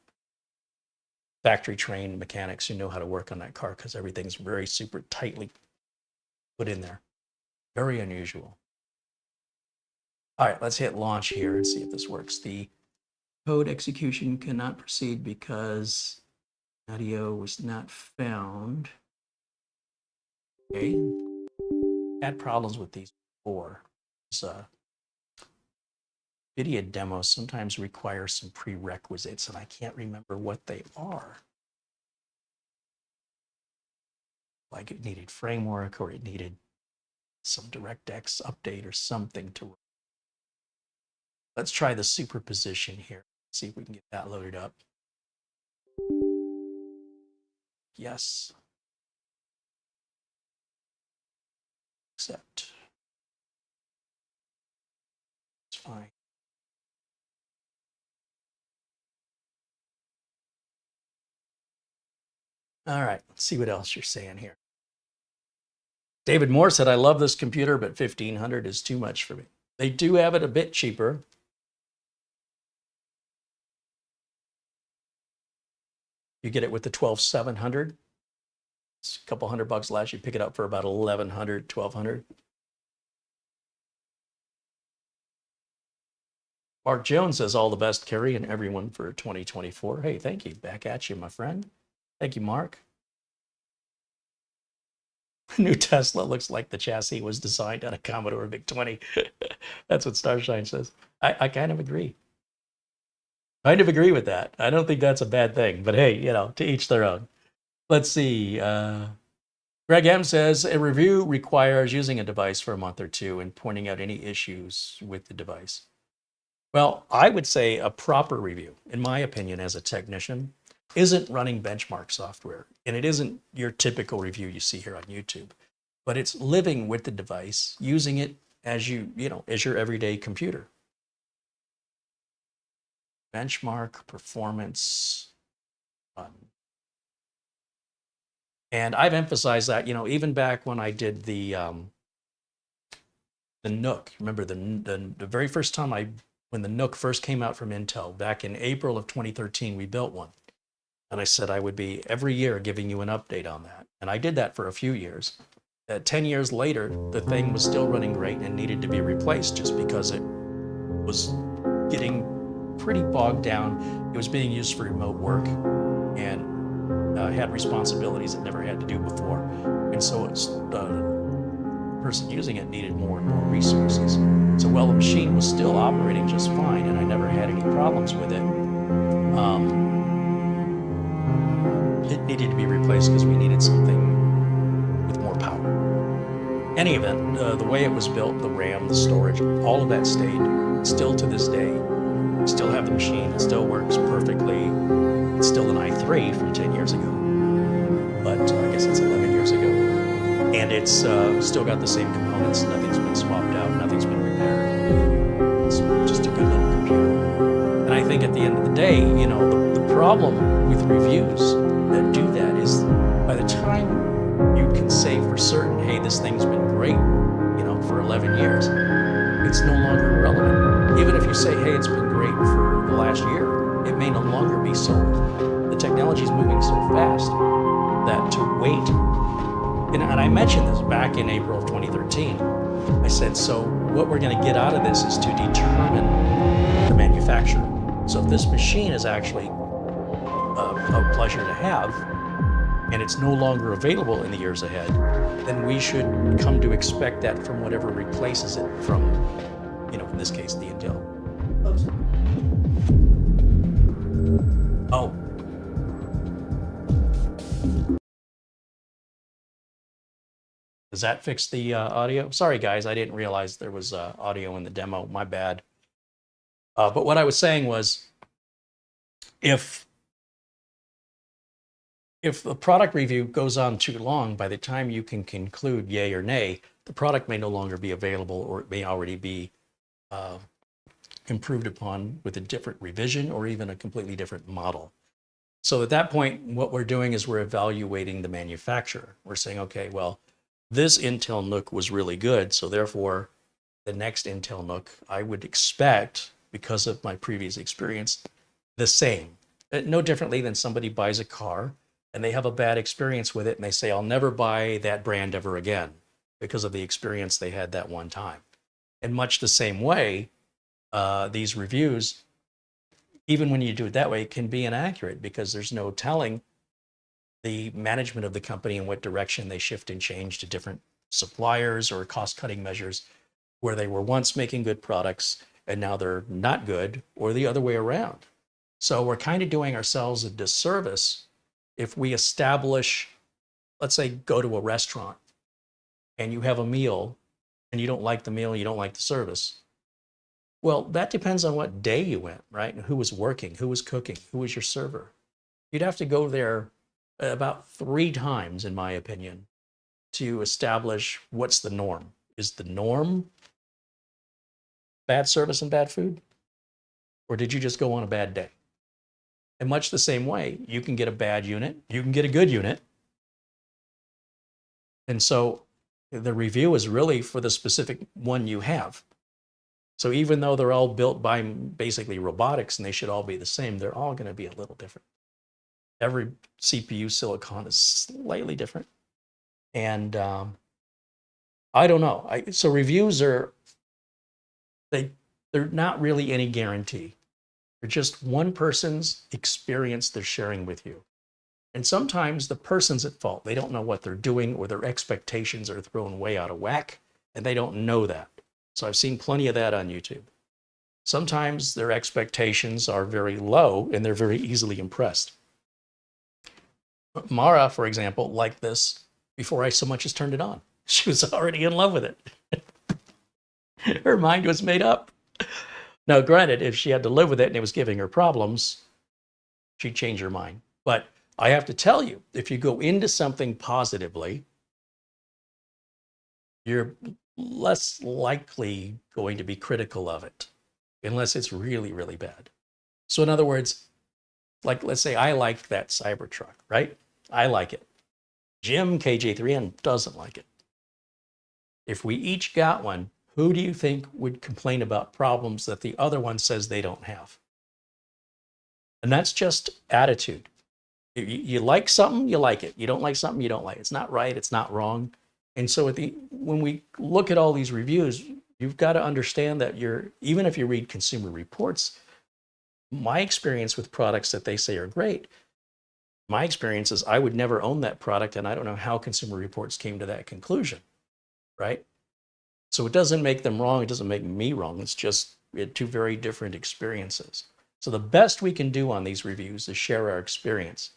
factory trained mechanics who know how to work on that car because everything's very super tightly put in there. Very unusual. All right, let's hit launch here and see if this works. The code execution cannot proceed because audio was not found. Okay. Had problems with these before. Video demos sometimes require some prerequisites, and I can't remember what they are. Like it needed framework, or it needed some DirectX update or something to. Let's try the superposition here. See if we can get that loaded up. Yes. Accept. It's fine. All right, let's see what else you're saying here. David Moore said, I love this computer, but 1500 is too much for me. They do have it a bit cheaper. You get it with the 12700. It's a couple $100 less. You pick it up for about 1100, 1200. Mark Jones says, all the best, Carey, and everyone for 2024. Hey, thank you. Back at you, my friend. Thank you, Mark. New Tesla looks like the chassis was designed on a Commodore VIC-20. That's what Starshine says. I kind of agree. Kind of agree with that. I don't think that's a bad thing, but hey, you know, to each their own. Let's see. Greg M says, a review requires using a device for a month or two and pointing out any issues with the device. Well, I would say a proper review, in my opinion, as a technician, isn't running benchmark software. And it isn't your typical review you see here on YouTube, but it's living with the device, using it as as your everyday computer. Benchmark, performance, and I've emphasized that, even back when I did the NUC. Remember the very first time when the NUC first came out from Intel, back in April of 2013, we built one. And I said I would be every year giving you an update on that. And I did that for a few years. 10 years later, the thing was still running great and needed to be replaced just because it was getting pretty bogged down. It was being used for remote work and had responsibilities it never had to do before. And so the person using it needed more and more resources. So while the machine was still operating just fine and I never had any problems with it, it needed to be replaced because we needed something with more power. Any event, the way it was built, the RAM, the storage, all of that stayed. Still to this day, still have the machine. It still works perfectly. It's still an i3 from 10 years ago, but I guess it's 11 years ago. And it's still got the same components. Nothing's been swapped out. Nothing's been repaired. It's just a good little computer. And I think at the end of the day, the problem with reviews that do that is by the time you can say for certain, hey, this thing's been great, for 11 years, it's no longer relevant. Even if you say, hey, it's been great for the last year, it may no longer be so. The technology is moving so fast that to wait, and I mentioned this back in April of 2013, I said, so what we're going to get out of this is to determine the manufacturer. So if this machine is actually a pleasure to have, and it's no longer available in the years ahead, then we should come to expect that from whatever replaces it from, in this case, the Intel. Oh. Does that fix the audio? Sorry, guys, I didn't realize there was audio in the demo. My bad. But what I was saying was, if the product review goes on too long, by the time you can conclude yay or nay, the product may no longer be available, or it may already be improved upon with a different revision or even a completely different model. So at that point, what we're doing is we're evaluating the manufacturer. We're saying, okay, well, this Intel NUC was really good, so therefore the next Intel NUC I would expect, because of my previous experience, the same. No differently than somebody buys a car and they have a bad experience with it and they say, I'll never buy that brand ever again because of the experience they had that one time. In much the same way, these reviews, even when you do it that way, can be inaccurate because there's no telling the management of the company in what direction they shift and change to different suppliers or cost-cutting measures where they were once making good products and now they're not good, or the other way around. So we're kind of doing ourselves a disservice if we establish, let's say, go to a restaurant and you have a meal and you don't like the meal, you don't like the service. Well, that depends on what day you went, right? And who was working, who was cooking, who was your server. You'd have to go there about 3 times, in my opinion, to establish what's the norm. Is the norm bad service and bad food? Or did you just go on a bad day? In much the same way, you can get a bad unit, you can get a good unit. And so the review is really for the specific one you have. So even though they're all built by basically robotics and they should all be the same, they're all going to be a little different. Every CPU silicon is slightly different. And I don't know. So reviews are, they're not really any guarantee. They're just one person's experience they're sharing with you. And sometimes the person's at fault. They don't know what they're doing, or their expectations are thrown way out of whack, and they don't know that. So I've seen plenty of that on YouTube. Sometimes their expectations are very low and they're very easily impressed. Mara, for example, liked this before I so much as turned it on. She was already in love with it. Her mind was made up. Now, granted, if she had to live with it and it was giving her problems, she'd change her mind. But I have to tell you, if you go into something positively, you're less likely going to be critical of it, unless it's really, really bad. So in other words, like, let's say I like that Cybertruck, right? I like it. Jim, KJ3N, doesn't like it. If we each got one, who do you think would complain about problems that the other one says they don't have? And that's just attitude. You like something, you like it. You don't like something, you don't like it. It's not right, it's not wrong. And so when we look at all these reviews, you've got to understand that even if you read Consumer Reports, my experience with products that they say are great, my experience is I would never own that product, and I don't know how Consumer Reports came to that conclusion, right? So it doesn't make them wrong, it doesn't make me wrong, it's just we had 2 very different experiences. So the best we can do on these reviews is share our experience.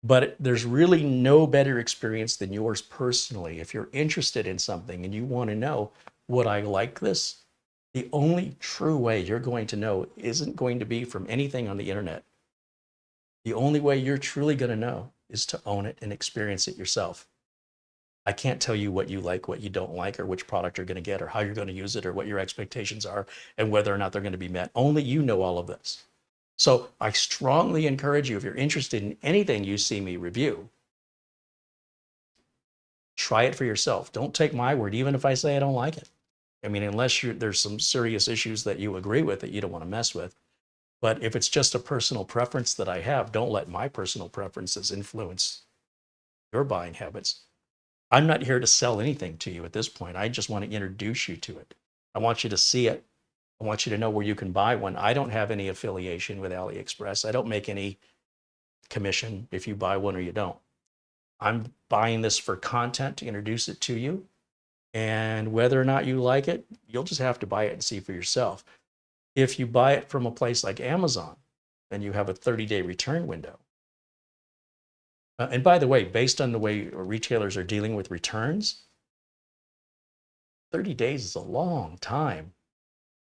But there's really no better experience than yours personally. If you're interested in something and you want to know, would I like this? The only true way you're going to know isn't going to be from anything on the internet. The only way you're truly going to know is to own it and experience it yourself. I can't tell you what you like, what you don't like, or which product you're going to get, or how you're going to use it, or what your expectations are, and whether or not they're going to be met. Only you know all of this. So I strongly encourage you, if you're interested in anything you see me review, try it for yourself. Don't take my word, even if I say I don't like it. I mean, unless there's some serious issues that you agree with that you don't want to mess with. But if it's just a personal preference that I have, don't let my personal preferences influence your buying habits. I'm not here to sell anything to you at this point. I just want to introduce you to it. I want you to see it. I want you to know where you can buy one. I don't have any affiliation with AliExpress. I don't make any commission if you buy one or you don't. I'm buying this for content to introduce it to you. And whether or not you like it, you'll just have to buy it and see for yourself. If you buy it from a place like Amazon, then you have a 30-day return window. And by the way, based on the way retailers are dealing with returns, 30 days is a long time.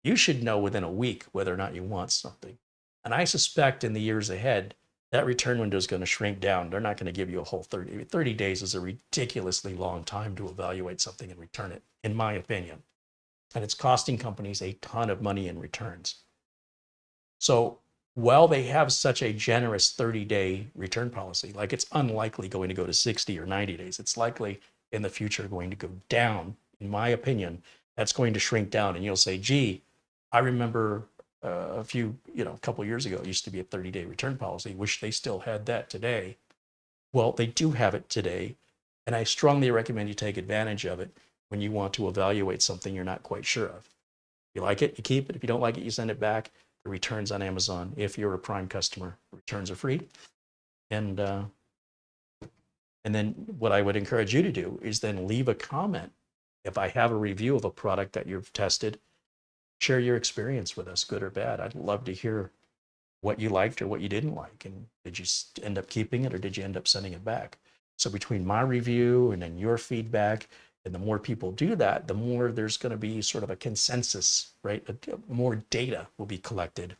You should know within a week whether or not you want something. And I suspect in the years ahead, that return window is going to shrink down. They're not going to give you a whole 30 days is a ridiculously long time to evaluate something and return it, in my opinion. And it's costing companies a ton of money in returns. So while they have such a generous 30-day return policy, like it's unlikely going to go to 60 or 90 days. It's likely in the future going to go down, in my opinion. That's going to shrink down, and you'll say, gee, I remember a few, a couple years ago, it used to be a 30-day return policy. Wish they still had that today. Well, they do have it today, and I strongly recommend you take advantage of it when you want to evaluate something you're not quite sure of. If you like it, you keep it. If you don't like it, you send it back. The returns on Amazon, if you're a Prime customer, returns are free. And then what I would encourage you to do is then leave a comment. If I have a review of a product that you've tested, share your experience with us, good or bad. I'd love to hear what you liked or what you didn't like. And did you end up keeping it or did you end up sending it back? So between my review and then your feedback, and the more people do that, the more there's going to be sort of a consensus, right? More data will be collected.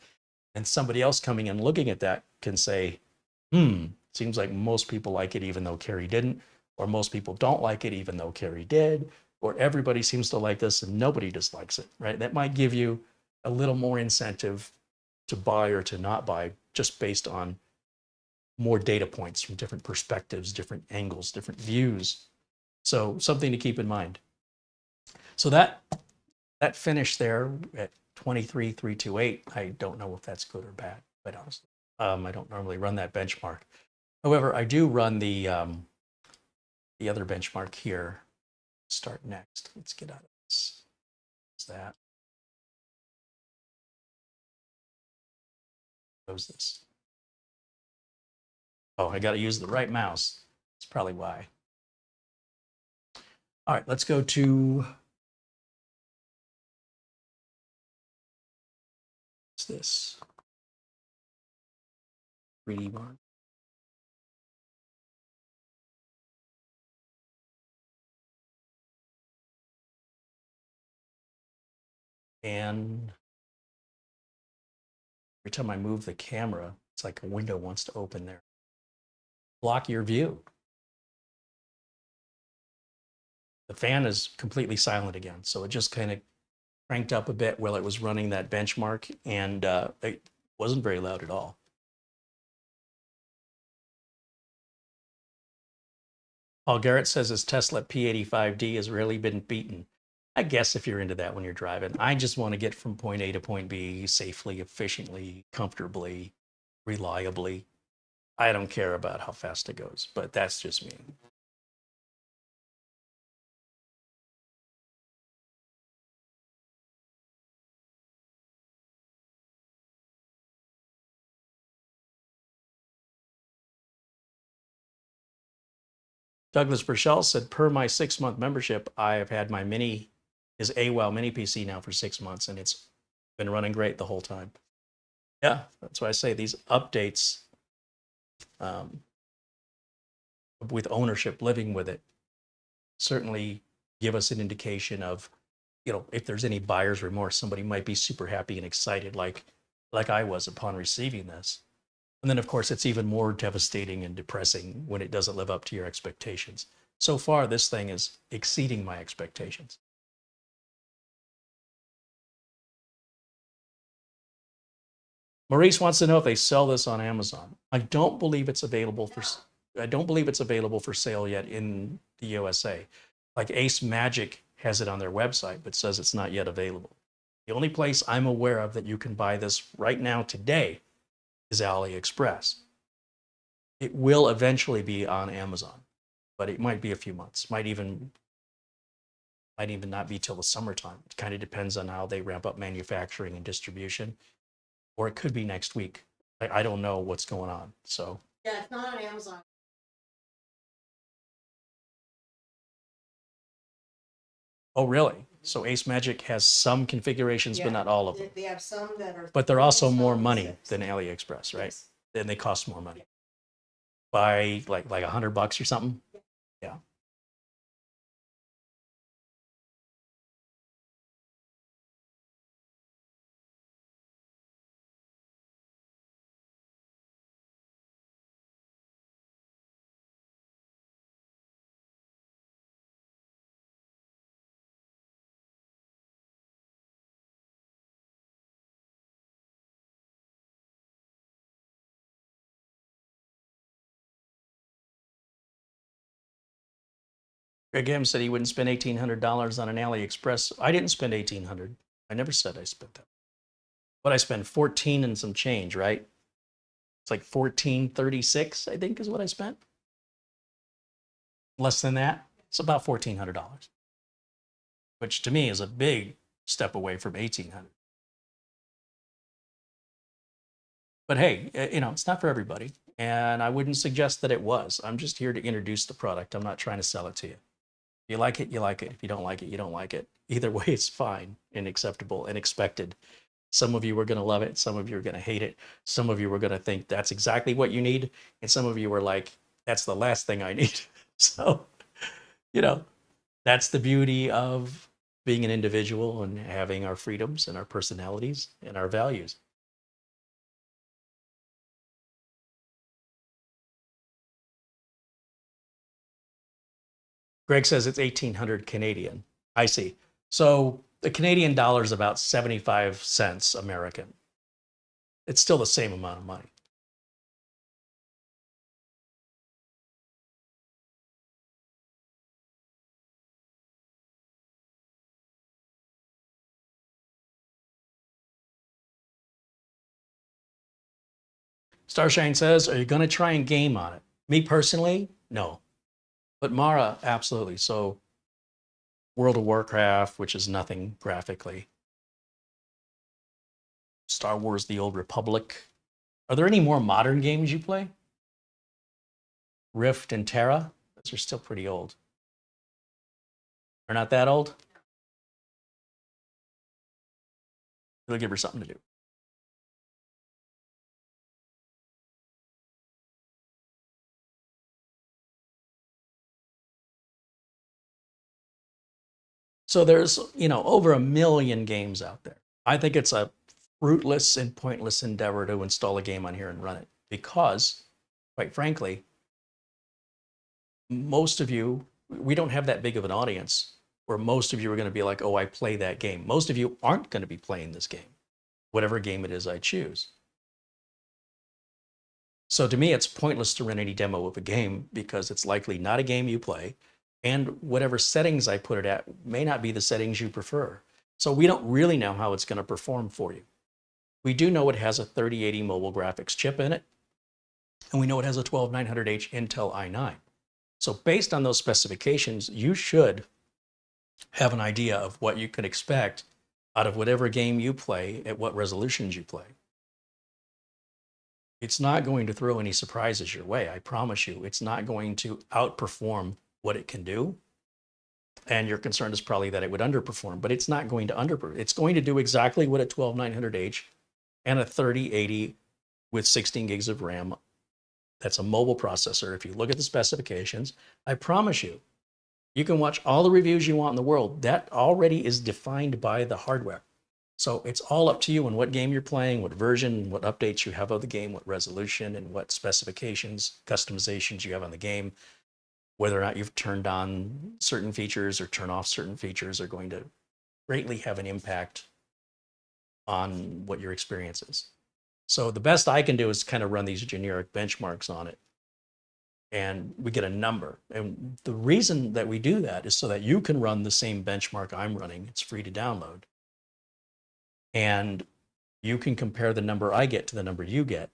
And somebody else coming and looking at that can say, seems like most people like it even though Carey didn't, or most people don't like it even though Carey did, or everybody seems to like this and nobody dislikes it, right? That might give you a little more incentive to buy or to not buy just based on more data points from different perspectives, different angles, different views. So something to keep in mind. So that finished there at 23,328. I don't know if that's good or bad, quite honestly. I don't normally run that benchmark. However, I do run the other benchmark here. Start next. Let's get out of this. What's that? Close this. Oh, I got to use the right mouse. That's probably why. All right, let's go to what's this? 3D one. And every time I move the camera, it's like a window wants to open there. Block your view. The fan is completely silent again. So it just kind of cranked up a bit while it was running that benchmark, and it wasn't very loud at all. Paul Garrett says his Tesla P85D has rarely been beaten. I guess if you're into that when you're driving. I just want to get from point A to point B safely, efficiently, comfortably, reliably. I don't care about how fast it goes, but that's just me. Douglas Burchell said, per my 6-month membership, I have had my his AWOW mini PC now for 6 months, and it's been running great the whole time. Yeah, that's why I say these updates with ownership, living with it, certainly give us an indication of, if there's any buyer's remorse. Somebody might be super happy and excited like I was upon receiving this. And then, of course, it's even more devastating and depressing when it doesn't live up to your expectations. So far, this thing is exceeding my expectations. Maurice wants to know if they sell this on Amazon. I don't believe it's available for sale yet in the USA. Like AceMagic has it on their website, but says it's not yet available. The only place I'm aware of that you can buy this right now today is AliExpress. It will eventually be on Amazon, but it might be a few months. Might even not be till the summertime. It kind of depends on how they ramp up manufacturing and distribution, or it could be next week. I don't know what's going on. So yeah, it's not on Amazon. Oh, really? So AceMagic has some configurations, but not all of them. They have some that are. But they're also more money than AliExpress, right? Yes. And they cost more money. By like $100 or something. Yeah. Greg M said he wouldn't spend $1,800 on an AliExpress. I didn't spend $1,800. I never said I spent that. what I spent 14 and some change, right? It's like 1436, I think is what I spent. Less than that. It's about $1,400, which to me is a big step away from 1,800. But hey, you know, it's not for everybody. And I wouldn't suggest that it was. I'm just here to introduce the product. I'm not trying to sell it to you. If you like it, you like it. If you don't like it, you don't like it. Either way, it's fine and acceptable and expected. Some of you are going to love it. Some of you are going to hate it. Some of you are going to think that's exactly what you need. And some of you are like, that's the last thing I need. So, you know, that's the beauty of being an individual and having our freedoms and our personalities and our values. Greg says it's 1,800 Canadian. I see. So the Canadian dollar is about 75 cents American. It's still the same amount of money. Starshine says, are you going to try and game on it? Me personally, no. But Mara, absolutely. So World of Warcraft, which is nothing graphically. Star Wars The Old Republic. Are there any more modern games you play? Rift and Terra? Those are still pretty old. They're not that old? It'll give her something to do. So there's, you know, over 1 million games out there. I think it's a fruitless and pointless endeavor to install a game on here and run it because, quite frankly, most of you, we don't have that big of an audience where most of you are going to be like, oh, I play that game. Most of you aren't going to be playing this game, whatever game it is I choose. So to me, it's pointless to run any demo of a game because it's likely not a game you play. And whatever settings I put it at may not be the settings you prefer. So we don't really know how it's going to perform for you. We do know it has a 3080 mobile graphics chip in it. And we know it has a 12900H Intel i9. So based on those specifications, you should have an idea of what you can expect out of whatever game you play at what resolutions you play. It's not going to throw any surprises your way. I promise you, it's not going to outperform what it can do. And your concern is probably that it would underperform, but it's not going to underperform. It's going to do exactly what a 12900H and a 3080 with 16 gigs of RAM. That's a mobile processor. If you look at the specifications, I promise you, you can watch all the reviews you want in the world. That already is defined by the hardware. So it's all up to you on what game you're playing, what version, what updates you have of the game, what resolution, and what specifications, customizations you have on the game. Whether or not you've turned on certain features or turn off certain features are going to greatly have an impact on what your experience is. So the best I can do is kind of run these generic benchmarks on it. And we get a number. And the reason that we do that is so that you can run the same benchmark I'm running. It's free to download. And you can compare the number I get to the number you get.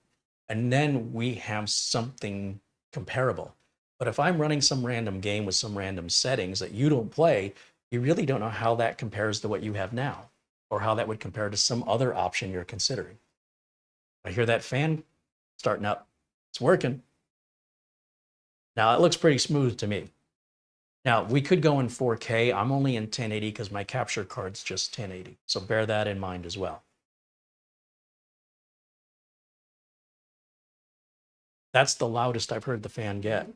And then we have something comparable. But if I'm running some random game with some random settings that you don't play, you really don't know how that compares to what you have now, or how that would compare to some other option you're considering. I hear that fan starting up. It's working. Now, it looks pretty smooth to me. Now, we could go in 4K. I'm only in 1080 because my capture card's just 1080. So bear that in mind as well. That's the loudest I've heard the fan get,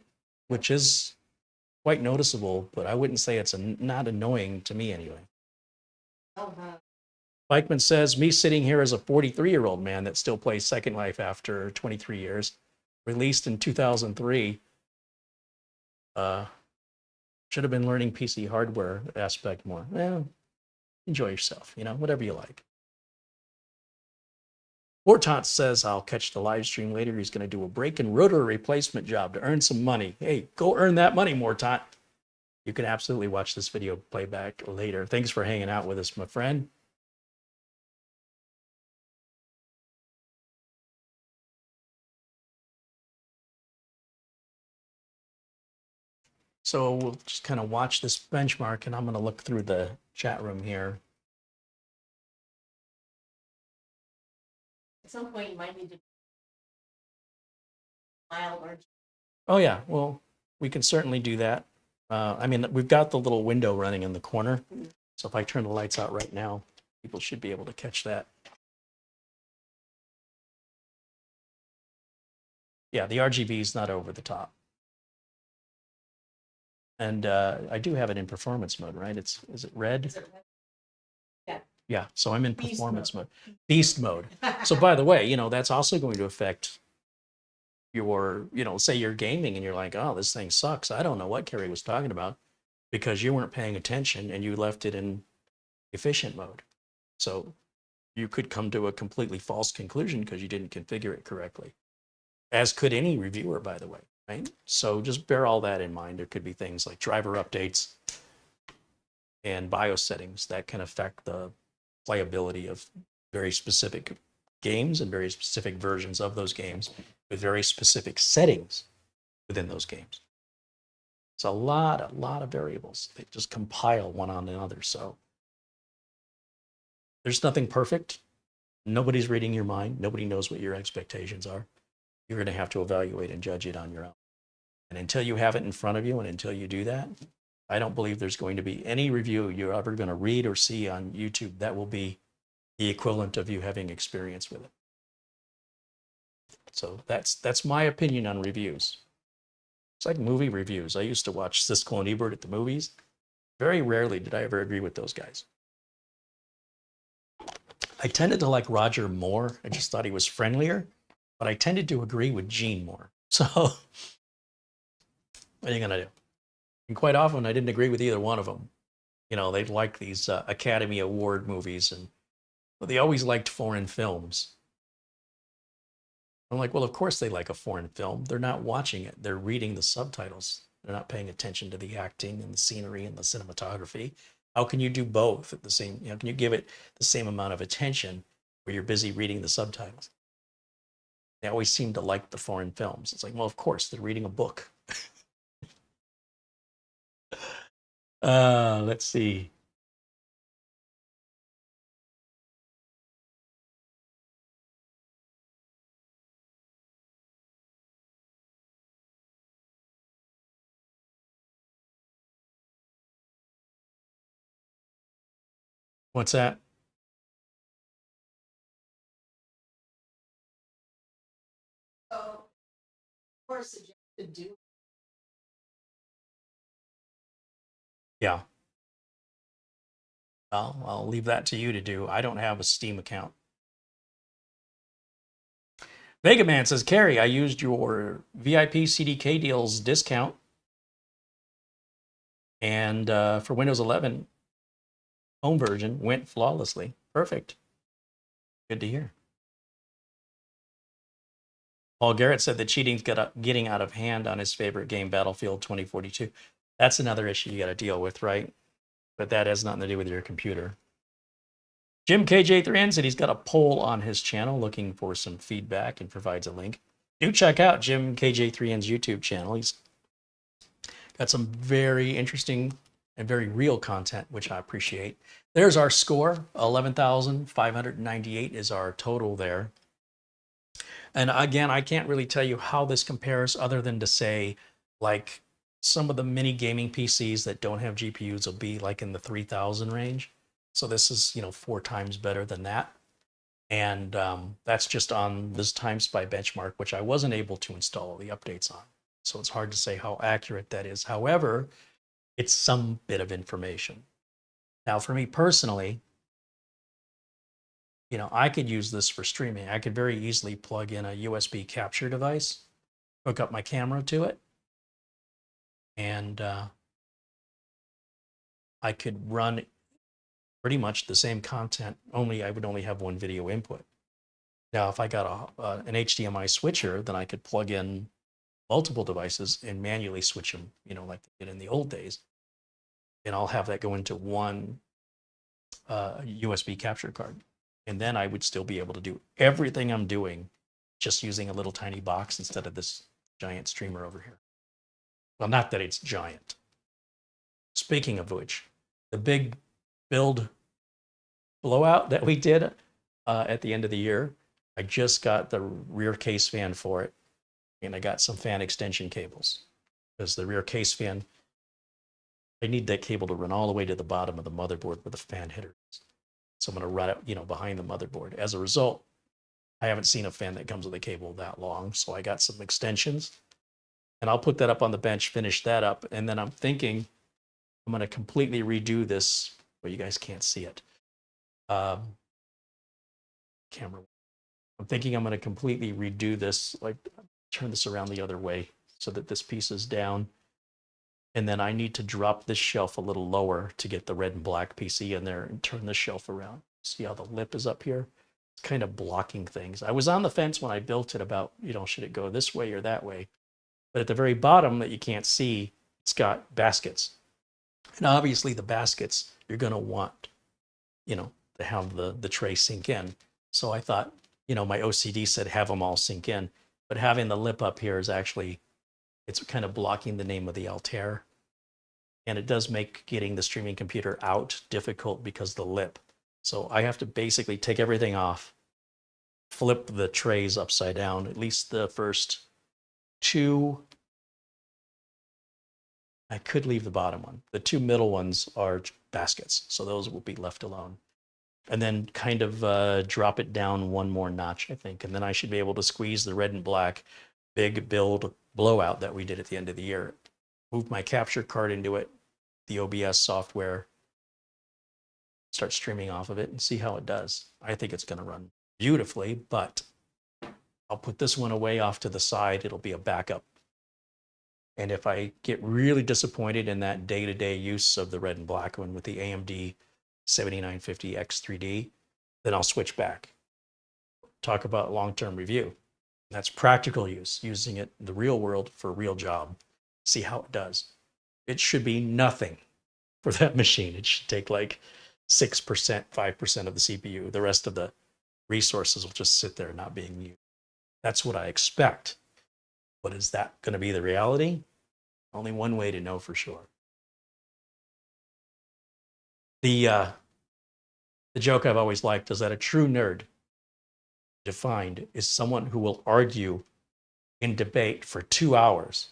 which is quite noticeable, but I wouldn't say it's not annoying to me anyway. Bikeman says, me sitting here as a 43-year-old man that still plays Second Life after 23 years, released in 2003, should have been learning PC hardware aspect more. Well, enjoy yourself, you know, whatever you like. Mortant says, I'll catch the live stream later. He's going to do a break and rotor replacement job to earn some money. Hey, go earn that money, Mortant. You can absolutely watch this video playback later. Thanks for hanging out with us, my friend. So we'll just kind of watch this benchmark, and I'm going to look through the chat room here. At some point, you might need to file or Oh yeah, well, we can certainly do that. I mean, we've got the little window running in the corner. So if I turn the lights out right now, people should be able to catch that. Yeah, the RGB is not over the top. And I do have it in performance mode, right? Is it red? Is it red? Yeah. Yeah, so I'm in Beast performance mode. Beast mode. So by the way, that's also going to affect your, say you're gaming and you're like, oh, this thing sucks. I don't know what Carey was talking about because you weren't paying attention and you left it in efficient mode. So you could come to a completely false conclusion because you didn't configure it correctly, as could any reviewer, by the way, right? So just bear all that in mind. There could be things like driver updates and BIOS settings that can affect the playability of very specific games and very specific versions of those games with very specific settings within those games. It's a lot of variables. They just compile one on another. So there's nothing perfect. Nobody's reading your mind. Nobody knows what your expectations are. You're going to have to evaluate and judge it on your own. And until you have it in front of you and until you do that, I don't believe there's going to be any review you're ever going to read or see on YouTube that will be the equivalent of you having experience with it. So that's my opinion on reviews. It's like movie reviews. I used to watch Siskel and Ebert at the movies. Very rarely did I ever agree with those guys. I tended to like Roger more. I just thought he was friendlier, but I tended to agree with Gene more. So what are you going to do? And quite often I didn't agree with either one of them. They'd like these Academy Award movies, and they always liked foreign films. I'm like, well, of course they like a foreign film. They're not watching it. They're reading the subtitles. They're not paying attention to the acting and the scenery and the cinematography. How can you do both at the same, can you give it the same amount of attention where you're busy reading the subtitles? They always seem to like the foreign films. It's like, well, of course, they're reading a book. Let's see. What's that? So, of course, suggested do. Yeah. I'll leave that to you to do. I don't have a Steam account. Mega Man says, Carey, I used your VIP CDK deals discount. And for Windows 11 home version, went flawlessly. Perfect. Good to hear. Paul Garrett said that cheating's getting out of hand on his favorite game, Battlefield 2042. That's another issue you got to deal with, right? But that has nothing to do with your computer. Jim KJ3N said he's got a poll on his channel looking for some feedback and provides a link. Do check out Jim KJ3N's YouTube channel. He's got some very interesting and very real content, which I appreciate. There's our score. 11,598 is our total there. And again, I can't really tell you how this compares other than to say, like, some of the mini gaming PCs that don't have GPUs will be like in the 3,000 range. So this is, 4 times better than that. And that's just on this TimeSpy benchmark, which I wasn't able to install the updates on. So it's hard to say how accurate that is. However, it's some bit of information. Now, for me personally, I could use this for streaming. I could very easily plug in a USB capture device, hook up my camera to it, and I could run pretty much the same content, only I would only have one video input. Now, if I got an HDMI switcher, then I could plug in multiple devices and manually switch them, like they did in the old days. And I'll have that go into one USB capture card. And then I would still be able to do everything I'm doing just using a little tiny box instead of this giant streamer over here. Well, not that it's giant. Speaking of which, the big build blowout that we did at the end of the year, I just got the rear case fan for it, and I got some fan extension cables because the rear case fan, I need that cable to run all the way to the bottom of the motherboard where the fan header is. So I'm going to run it, behind the motherboard. As a result, I haven't seen a fan that comes with a cable that long, so I got some extensions, and I'll put that up on the bench, finish that up, and then I'm thinking I'm going to completely redo this. Well, you guys can't see it. Camera. I'm thinking I'm going to completely redo this, like turn this around the other way so that this piece is down. And then I need to drop this shelf a little lower to get the red and black PC in there and turn the shelf around. See how the lip is up here? It's kind of blocking things. I was on the fence when I built it about, should it go this way or that way? But at the very bottom that you can't see, it's got baskets. And obviously the baskets, you're going to want, to have the tray sink in. So I thought, my OCD said have them all sink in. But having the lip up here is actually, it's kind of blocking the name of the Altair. And it does make getting the streaming computer out difficult because of the lip. So I have to basically take everything off, flip the trays upside down, at least the first two. I could leave the bottom one. The two middle ones are baskets, so those will be left alone. And then kind of drop it down one more notch, I think. And then I should be able to squeeze the red and black big build blowout that we did at the end of the year. Move my capture card into it, the OBS software, start streaming off of it and see how it does. I think it's going to run beautifully, but I'll put this one away off to the side. It'll be a backup. And if I get really disappointed in that day-to-day use of the red and black one with the AMD 7950X3D, then I'll switch back. Talk about long-term review. That's practical use, using it in the real world for a real job. See how it does. It should be nothing for that machine. It should take like 6%, 5% of the CPU. The rest of the resources will just sit there not being used. That's what I expect. But is that going to be the reality? Only one way to know for sure. The joke I've always liked is that a true nerd, defined, is someone who will argue in debate for 2 hours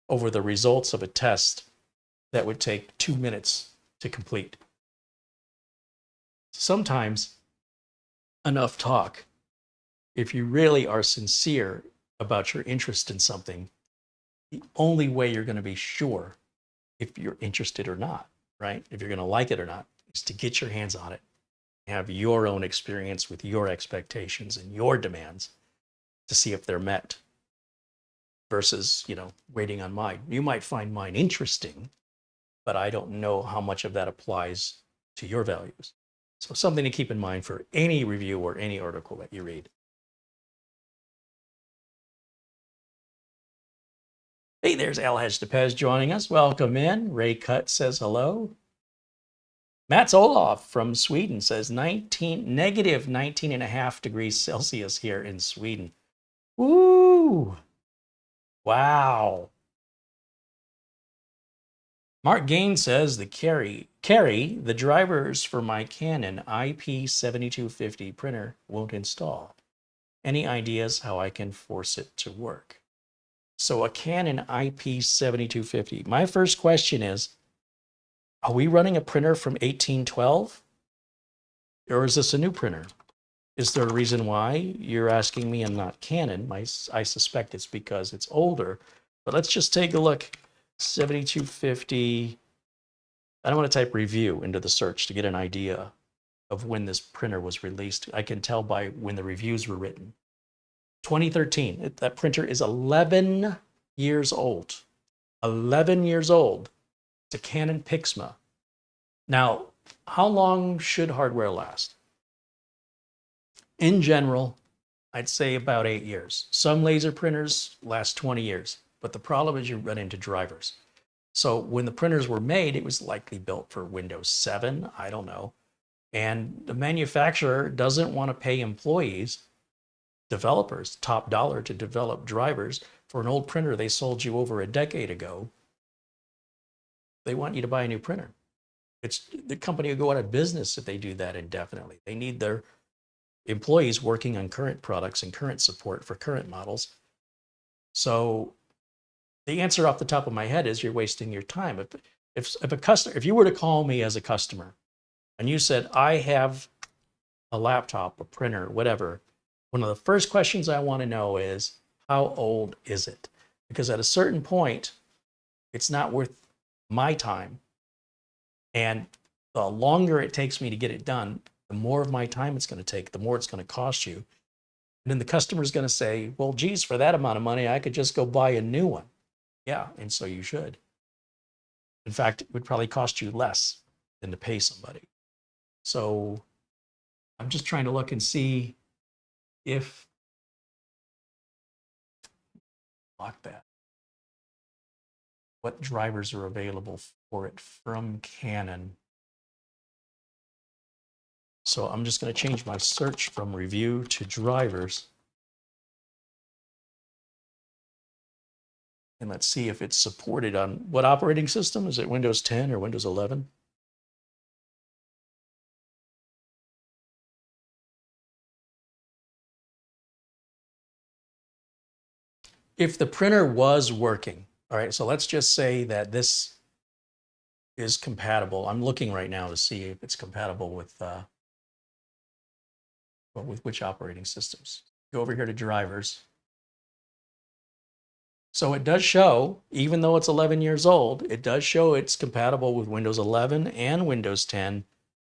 over the results of a test that would take 2 minutes to complete. Sometimes enough talk, if you really are sincere about your interest in something, the only way you're going to be sure if you're interested or not, right? If you're going to like it or not, is to get your hands on it, have your own experience with your expectations and your demands to see if they're met versus, waiting on mine. You might find mine interesting, but I don't know how much of that applies to your values. So something to keep in mind for any review or any article that you read. Hey, there's Alhaj Tepez joining us. Welcome in. Ray Cutt says hello. Mats Olof from Sweden says negative 19.5 degrees Celsius here in Sweden. Woo! Wow. Mark Gain says the Carey, the drivers for my Canon IP7250 printer won't install. Any ideas how I can force it to work? So a Canon IP7250. My first question is, are we running a printer from 1812? Or is this a new printer? Is there a reason why you're asking me and not Canon? I suspect it's because it's older. But let's just take a look. 7250. I don't want to type review into the search to get an idea of when this printer was released. I can tell by when the reviews were written. 2013. That printer is 11 years old. 11 years old. It's a Canon Pixma. Now, how long should hardware last? In general, I'd say about 8 years. Some laser printers last 20 years, but the problem is you run into drivers. So when the printers were made, it was likely built for Windows 7, I don't know. And the manufacturer doesn't want to pay employees, developers, top dollar to develop drivers for an old printer they sold you over a decade ago they want you to buy a new printer. It's the company will go out of business if they do that indefinitely. They need their employees working on current products and current support for current models. So the answer off the top of my head is you're wasting your time. If you were to call me as a customer and you said, I have a laptop, a printer, whatever, one of the first questions I want to know is, how old is it? Because at a certain point, it's not worth my time. And the longer it takes me to get it done, the more of my time it's going to take, the more it's going to cost you. And then the customer's going to say, well, geez, for that amount of money, I could just go buy a new one. Yeah, and so you should. In fact, it would probably cost you less than to pay somebody. So I'm just trying to look and see if, lock that, what drivers are available for it from Canon. So I'm just going to change my search from review to drivers. And let's see if it's supported on what operating system? Is it Windows 10 or Windows 11? If the printer was working, all right, so let's just say that this is compatible. I'm looking right now to see if it's compatible with which operating systems. Go over here to drivers. So it does show, even though it's 11 years old, it does show it's compatible with Windows 11 and Windows 10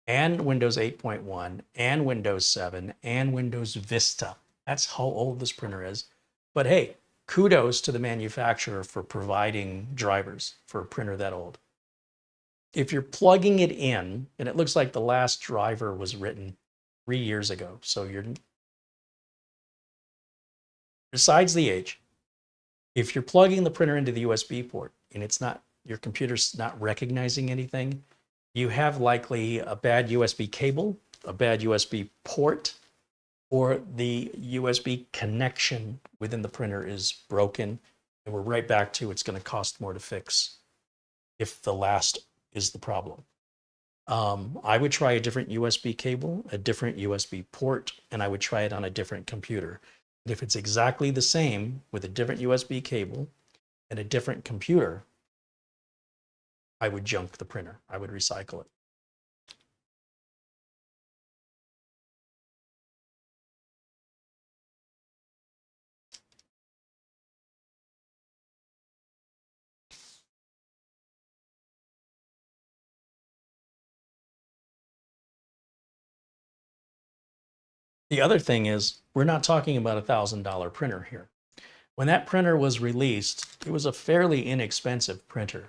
and Windows 8.1 and Windows 7 and Windows Vista. That's how old this printer is. But hey, kudos to the manufacturer for providing drivers for a printer that old. If you're plugging it in, and it looks like the last driver was written 3 years ago, so you're, besides the age, if you're plugging the printer into the USB port and it's not, your computer's not recognizing anything, you have likely a bad USB cable, a bad USB port, or the USB connection within the printer is broken. And we're right back to it's going to cost more to fix if the last is the problem. I would try a different USB cable, a different USB port, and I would try it on a different computer. And if it's exactly the same with a different USB cable and a different computer, I would junk the printer. I would recycle it. The other thing is, we're not talking about a $1,000 printer here. When that printer was released, it was a fairly inexpensive printer.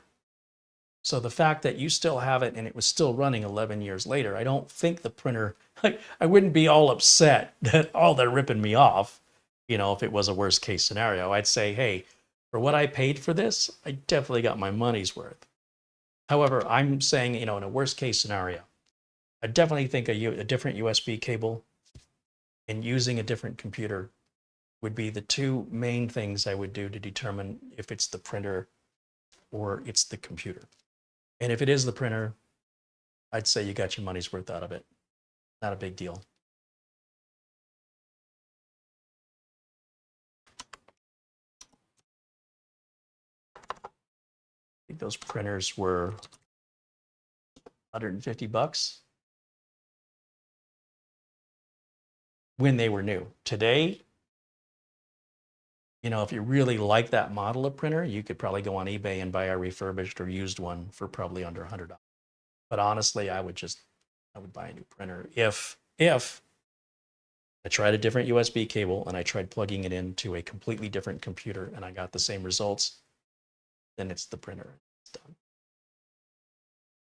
So the fact that you still have it and it was still running 11 years later, I don't think the printer, I wouldn't be all upset that, oh, they're ripping me off. You know, if it was a worst case scenario, I'd say, hey, for what I paid for this, I definitely got my money's worth. However, I'm saying, you know, in a worst case scenario, I definitely think a different USB cable and using a different computer would be the two main things I would do to determine if it's the printer or it's the computer. And if it is the printer, I'd say you got your money's worth out of it. Not a big deal. I think those printers were 150 bucks when they were new. Today, you know, if you really like that model of printer, you could probably go on eBay and buy a refurbished or used one for probably under $100. But honestly, I would buy a new printer. If I tried a different USB cable and I tried plugging it into a completely different computer and I got the same results, then it's the printer. It's done.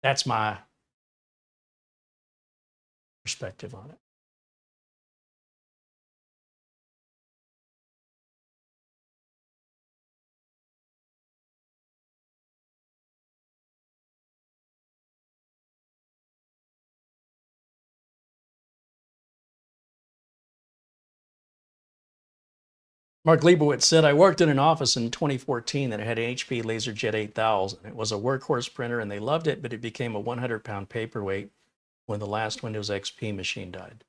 That's my perspective on it. Mark Leibowitz said, I worked in an office in 2014 that had an HP LaserJet 8000. It was a workhorse printer and they loved it, but it became a 100-pound paperweight when the last Windows XP machine died.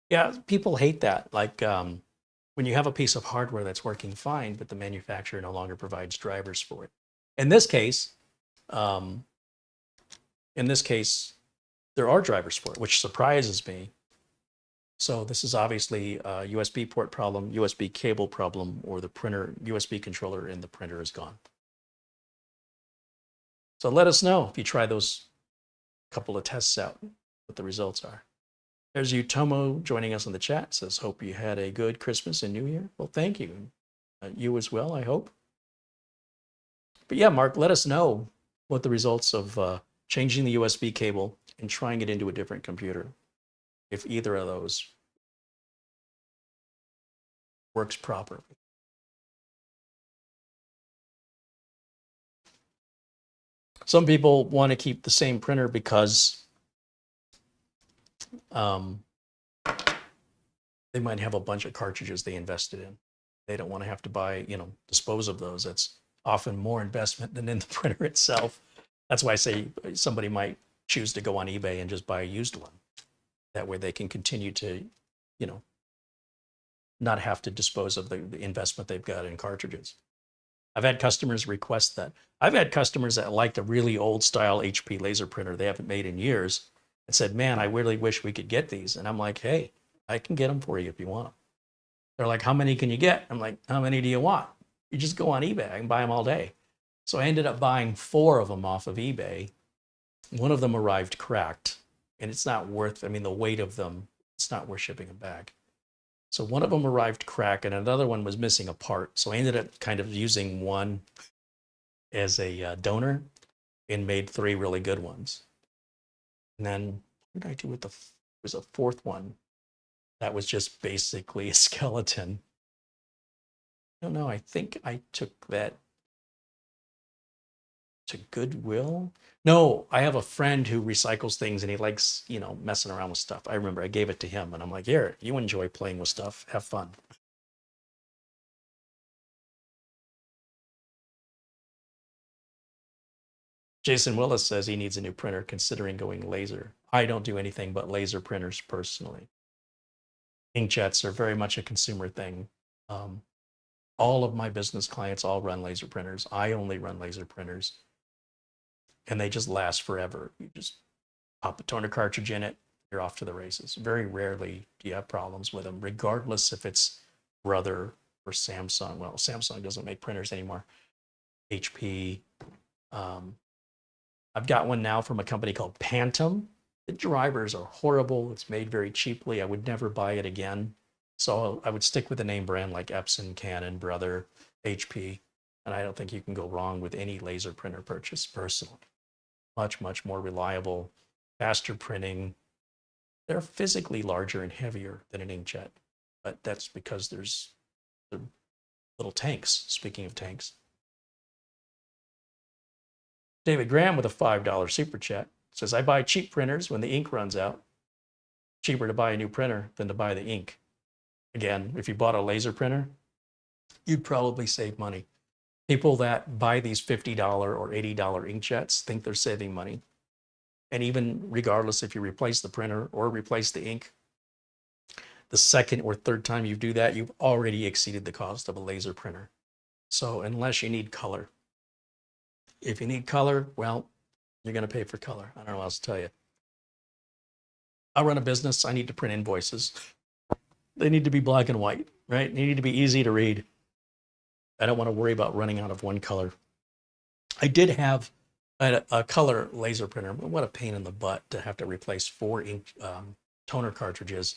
Yeah, people hate that. Like when you have a piece of hardware that's working fine, but the manufacturer no longer provides drivers for it. In this case, there are drivers for it, which surprises me. So this is obviously a USB port problem, USB cable problem, or the printer, USB controller in the printer is gone. So let us know if you try those couple of tests out, what the results are. There's Utomo joining us in the chat, says, hope you had a good Christmas and New Year. Well, thank you. You as well, I hope. But yeah, Mark, let us know what the results of changing the USB cable and trying it into a different computer, if either of those works properly. Some people want to keep the same printer because they might have a bunch of cartridges they invested in. They don't want to have to buy, dispose of those. That's often more investment than in the printer itself. That's why I say somebody might choose to go on eBay and just buy a used one. That way they can continue to, not have to dispose of the investment they've got in cartridges. I've had customers request that. I've had customers that liked a really old style HP laser printer they haven't made in years and said, man, I really wish we could get these. And I'm like, hey, I can get them for you if you want them. They're like, how many can you get? I'm like, how many do you want? You just go on eBay. I can buy them all day. So I ended up buying 4 of them off of eBay. One of them arrived cracked, and it's not worth, the weight of them, it's not worth shipping them back. So one of them arrived cracked, and another one was missing a part. So I ended up kind of using one as a donor and made 3 really good ones. And then what did I do with there was a 4th one that was just basically a skeleton. I don't know. I think I took that to Goodwill. No, I have a friend who recycles things and he likes, messing around with stuff. I remember I gave it to him and I'm like, here, you enjoy playing with stuff. Have fun. Jason Willis says he needs a new printer considering going laser. I don't do anything but laser printers personally. Inkjets are very much a consumer thing. All of my business clients all run laser printers. I only run laser printers. And they just last forever. You just pop a toner cartridge in it, you're off to the races. Very rarely do you have problems with them, regardless if it's Brother or Samsung. Well, Samsung doesn't make printers anymore. HP. I've got one now from a company called Pantom. The drivers are horrible. It's made very cheaply. I would never buy it again. So I would stick with a name brand like Epson, Canon, Brother, HP. And I don't think you can go wrong with any laser printer purchase personally. Much, much more reliable, faster printing. They're physically larger and heavier than an inkjet, but that's because they're little tanks, speaking of tanks. David Graham with a $5 super chat says, I buy cheap printers when the ink runs out. Cheaper to buy a new printer than to buy the ink. Again, if you bought a laser printer, you'd probably save money. People that buy these $50 or $80 inkjets think they're saving money. And even regardless if you replace the printer or replace the ink, the second or third time you do that, you've already exceeded the cost of a laser printer. So unless you need color. If you need color, well, you're going to pay for color. I don't know what else to tell you. I run a business. I need to print invoices. They need to be black and white, right? They need to be easy to read. I don't want to worry about running out of one color. I did have a color laser printer, but what a pain in the butt to have to replace 4 ink toner cartridges.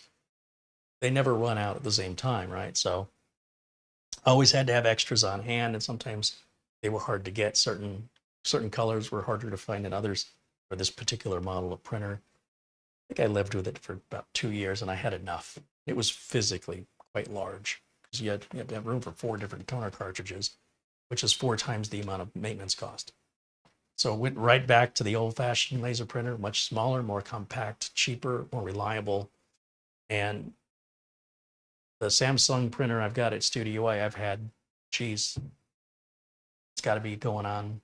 They never run out at the same time, right? So I always had to have extras on hand, and sometimes they were hard to get. Certain colors were harder to find than others for this particular model of printer. I think I lived with it for about 2 years, and I had enough. It was physically quite large because you had to have room for 4 different toner cartridges, which is 4 times the amount of maintenance cost. So it went right back to the old-fashioned laser printer, much smaller, more compact, cheaper, more reliable. And The Samsung printer I've got at Studio A, I've had, geez, it's got to be going on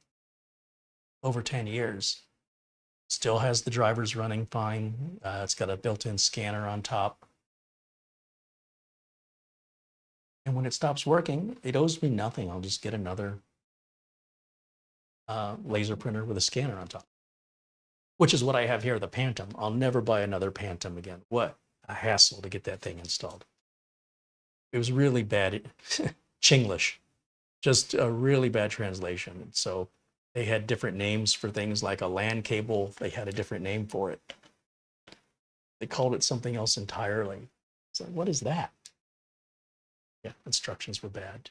over 10 years. Still has the drivers running fine. It's got a built-in scanner on top. And when it stops working, it owes me nothing. I'll just get another laser printer with a scanner on top, which is what I have here, the Phantom. I'll never buy another Phantom again. What a hassle to get that thing installed. It was really bad Chinglish, just a really bad translation. So they had different names for things like a LAN cable. They had a different name for it. They called it something else entirely. It's like, what is that? Yeah, instructions were bad.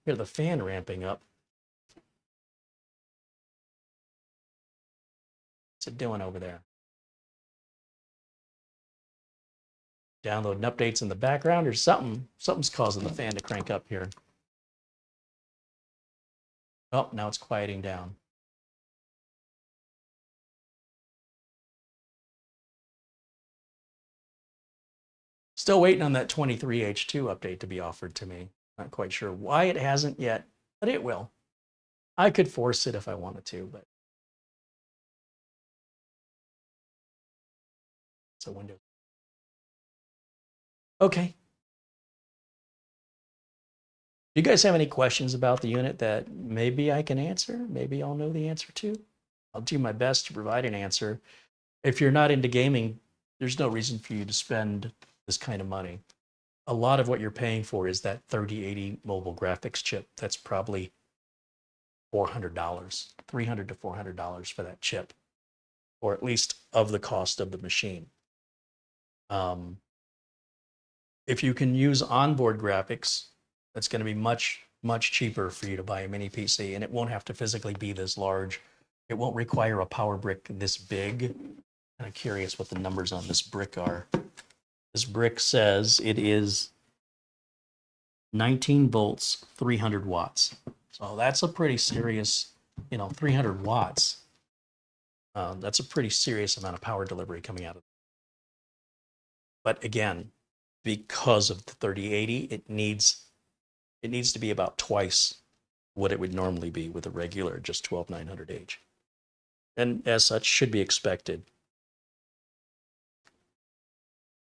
Here, the fan ramping up. What's it doing over there? Downloading updates in the background or something. Something's causing the fan to crank up here. Oh, now it's quieting down. Still waiting on that 23H2 update to be offered to me. Not quite sure why it hasn't yet, but it will. I could force it if I wanted to, but it's a window. Okay. Do you guys have any questions about the unit that maybe I can answer? Maybe I'll know the answer to? I'll do my best to provide an answer. If you're not into gaming, there's no reason for you to spend this kind of money. A lot of what you're paying for is that 3080 mobile graphics chip. That's probably $400, $300 to $400 for that chip, or at least of the cost of the machine. If you can use onboard graphics, that's going to be much, much cheaper for you to buy a mini PC, and it won't have to physically be this large. It won't require a power brick this big. I'm kind of curious what the numbers on this brick are. This brick says it is 19 volts, 300 watts. So that's a pretty serious, 300 watts. That's a pretty serious amount of power delivery coming out of it. But again, because of the 3080, it needs to be about twice what it would normally be with a regular just 12900H. And as such, should be expected.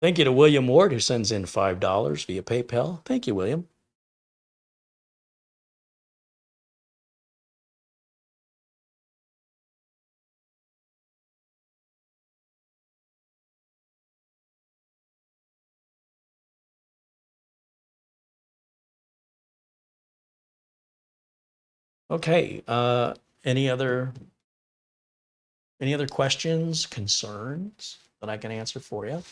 Thank you to William Ward, who sends in $5 via PayPal. Thank you, William. Okay, any other questions, concerns that I can answer for you?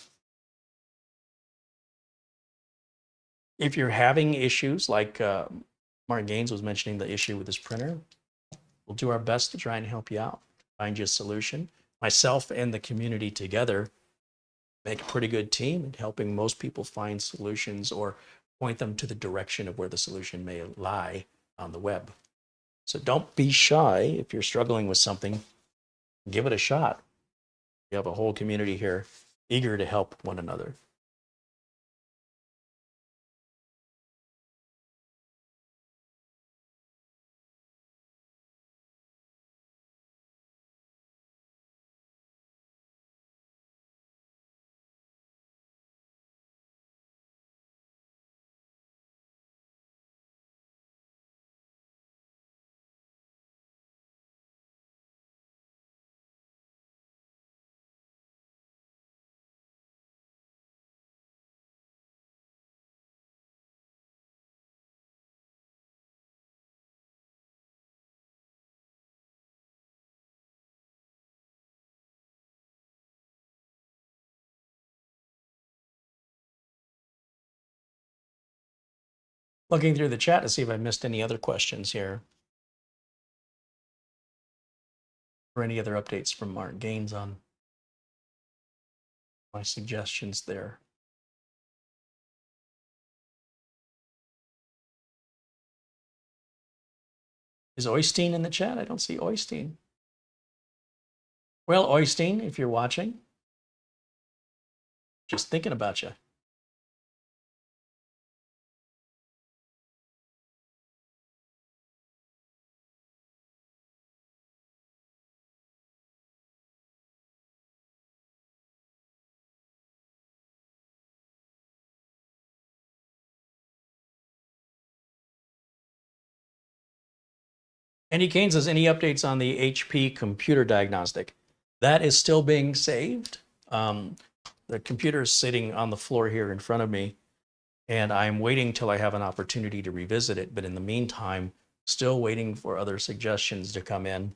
If you're having issues like Mark Gaines was mentioning the issue with his printer, we'll do our best to try and help you out, find you a solution. Myself and the community together make a pretty good team in helping most people find solutions or point them to the direction of where the solution may lie on the web. So don't be shy if you're struggling with something. Give it a shot. We have a whole community here eager to help one another. Looking through the chat to see if I missed any other questions here. Or any other updates from Mark Gaines on my suggestions there. Is Oystein in the chat? I don't see Oystein. Well, Oystein, if you're watching, just thinking about you. Andy Kane says, any updates on the HP computer diagnostic? That is still being saved. The computer is sitting on the floor here in front of me, and I'm waiting till I have an opportunity to revisit it. But in the meantime, still waiting for other suggestions to come in.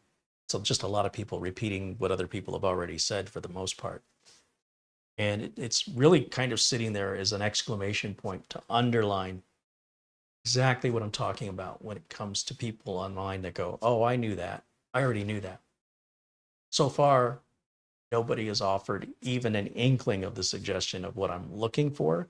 So just a lot of people repeating what other people have already said for the most part. And it's really kind of sitting there as an exclamation point to underline exactly what I'm talking about when it comes to people online that go, oh, I knew that. I already knew that. So far, nobody has offered even an inkling of the suggestion of what I'm looking for.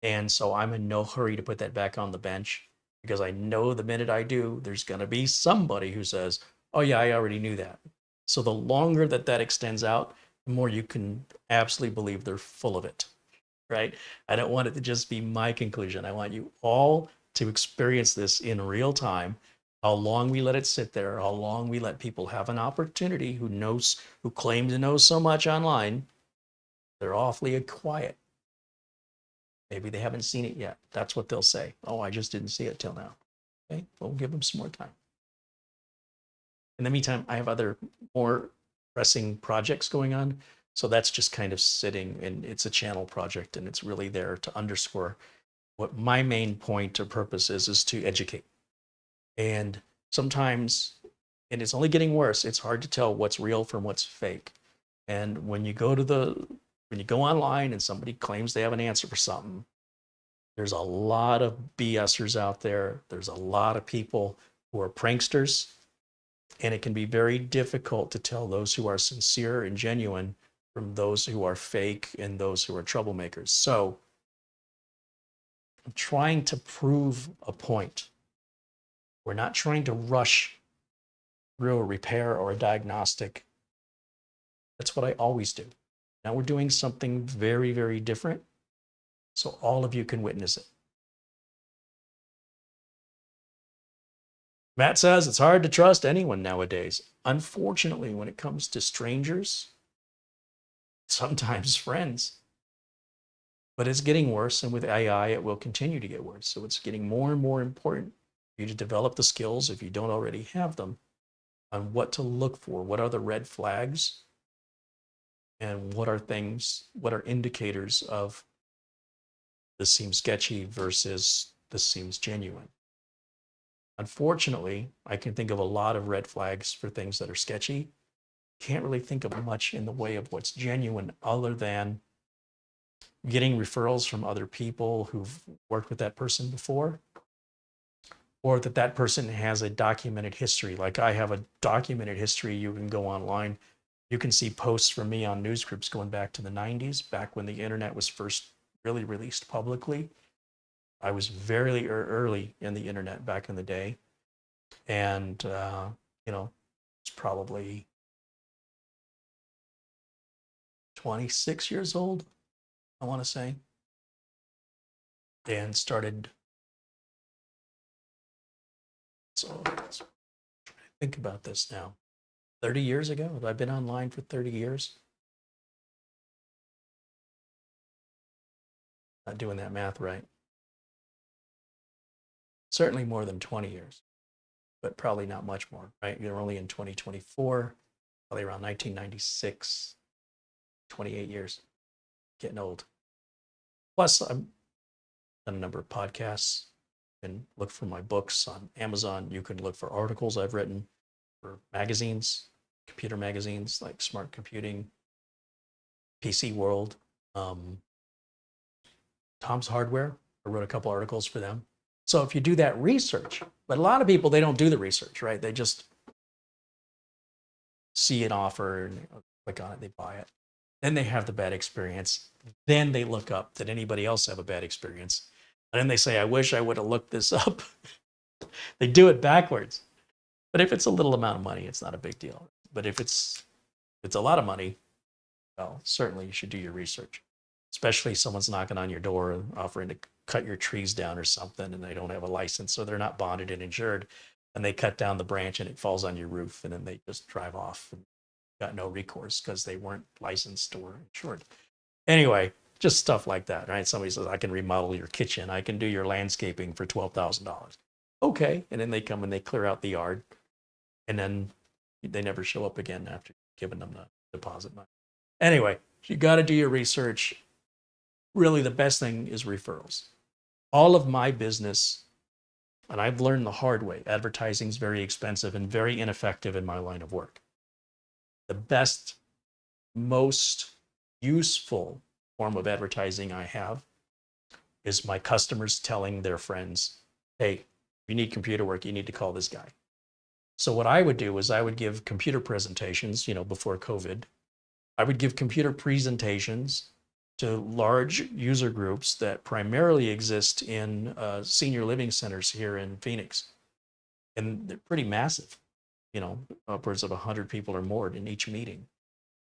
And so I'm in no hurry to put that back on the bench, because I know the minute I do, there's going to be somebody who says, oh, yeah, I already knew that. So the longer that that extends out, the more you can absolutely believe they're full of it, right? I don't want it to just be my conclusion. I want you all to experience this in real time, how long we let it sit there, how long we let people have an opportunity who claim to know so much online. They're awfully quiet. Maybe they haven't seen it yet. That's what they'll say. Oh, I just didn't see it till now. Okay, we'll give them some more time. In the meantime, I have other more pressing projects going on. So that's just kind of sitting, and it's a channel project, and it's really there to underscore what my main point or purpose is to educate. And sometimes, and it's only getting worse, it's hard to tell what's real from what's fake. And when you go online and somebody claims they have an answer for something, there's a lot of BSers out there. There's a lot of people who are pranksters, and it can be very difficult to tell those who are sincere and genuine from those who are fake and those who are troublemakers. So I'm trying to prove a point. We're not trying to rush through a repair or a diagnostic. That's what I always do. Now we're doing something very, very different, so all of you can witness it. Matt says it's hard to trust anyone nowadays. Unfortunately, when it comes to strangers, sometimes friends. But it's getting worse, and with AI, it will continue to get worse. So it's getting more and more important for you to develop the skills, if you don't already have them, on what to look for, what are the red flags, and what are indicators of this seems sketchy versus this seems genuine. Unfortunately, I can think of a lot of red flags for things that are sketchy. Can't really think of much in the way of what's genuine, other than getting referrals from other people who've worked with that person before, or that person has a documented history. Like I have a documented history. You can go online. You can see posts from me on news groups going back to the 90s, back when the internet was first really released publicly. I was very early in the internet back in the day. And, it's probably 26 years old, I want to say. And started, so let's think about this now. 30 years ago? Have I been online for 30 years? Not doing that math right. Certainly more than 20 years, but probably not much more, right? You're only in 2024, probably around 1996, 28 years, getting old. Plus, I've done a number of podcasts. You can look for my books on Amazon. You can look for articles I've written for magazines, computer magazines like Smart Computing, PC World, Tom's Hardware. I wrote a couple articles for them. So if you do that research, but a lot of people, they don't do the research, right? They just see an offer and click on it, they buy it. Then they have the bad experience. Then they look up, did anybody else have a bad experience? And then they say, I wish I would have looked this up. They do it backwards. But if it's a little amount of money, it's not a big deal. But if it's a lot of money, well, certainly you should do your research. Especially someone's knocking on your door and offering to cut your trees down or something, and they don't have a license, so they're not bonded and insured, and they cut down the branch and it falls on your roof, and then they just drive off and got no recourse because they weren't licensed or insured. Anyway, just stuff like that, right? Somebody says, I can remodel your kitchen. I can do your landscaping for $12,000. Okay, and then they come and they clear out the yard, and then they never show up again after giving them the deposit money. Anyway, you got to do your research. Really, the best thing is referrals. All of my business, and I've learned the hard way, advertising is very expensive and very ineffective in my line of work. The best, most useful form of advertising I have is my customers telling their friends, hey, if you need computer work, you need to call this guy. So what I would do is I would give computer presentations, before COVID. I would give computer presentations to large user groups that primarily exist in senior living centers here in Phoenix. And they're pretty massive, upwards of 100 people or more in each meeting.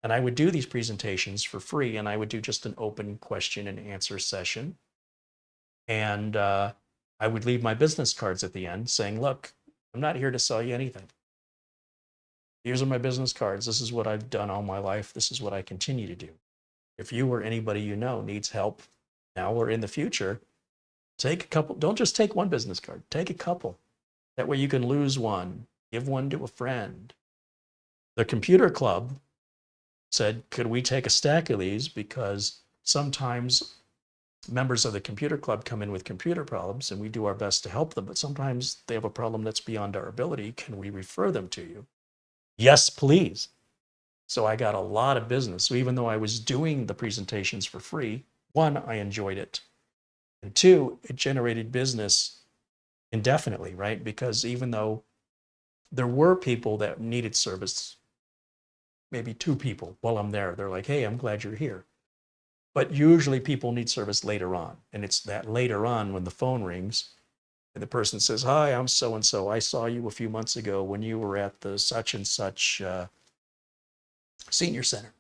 And I would do these presentations for free, and I would do just an open question and answer session. And I would leave my business cards at the end saying, look, I'm not here to sell you anything. Here's are my business cards. This is what I've done all my life. This is what I continue to do. If you or anybody you know needs help now or in the future, take a couple. Don't just take one business card. Take a couple. That way you can lose one. Give one to a friend. The computer club said, could we take a stack of these? Because sometimes members of the computer club come in with computer problems and we do our best to help them, but sometimes they have a problem that's beyond our ability. Can we refer them to you? Yes, please. So I got a lot of business. So even though I was doing the presentations for free, one, I enjoyed it. And two, it generated business indefinitely, right? Because even though there were people that needed service, maybe two people while I'm there, they're like, hey, I'm glad you're here. But usually people need service later on. And it's that later on when the phone rings and the person says, hi, I'm so-and-so. I saw you a few months ago when you were at the such and such senior center.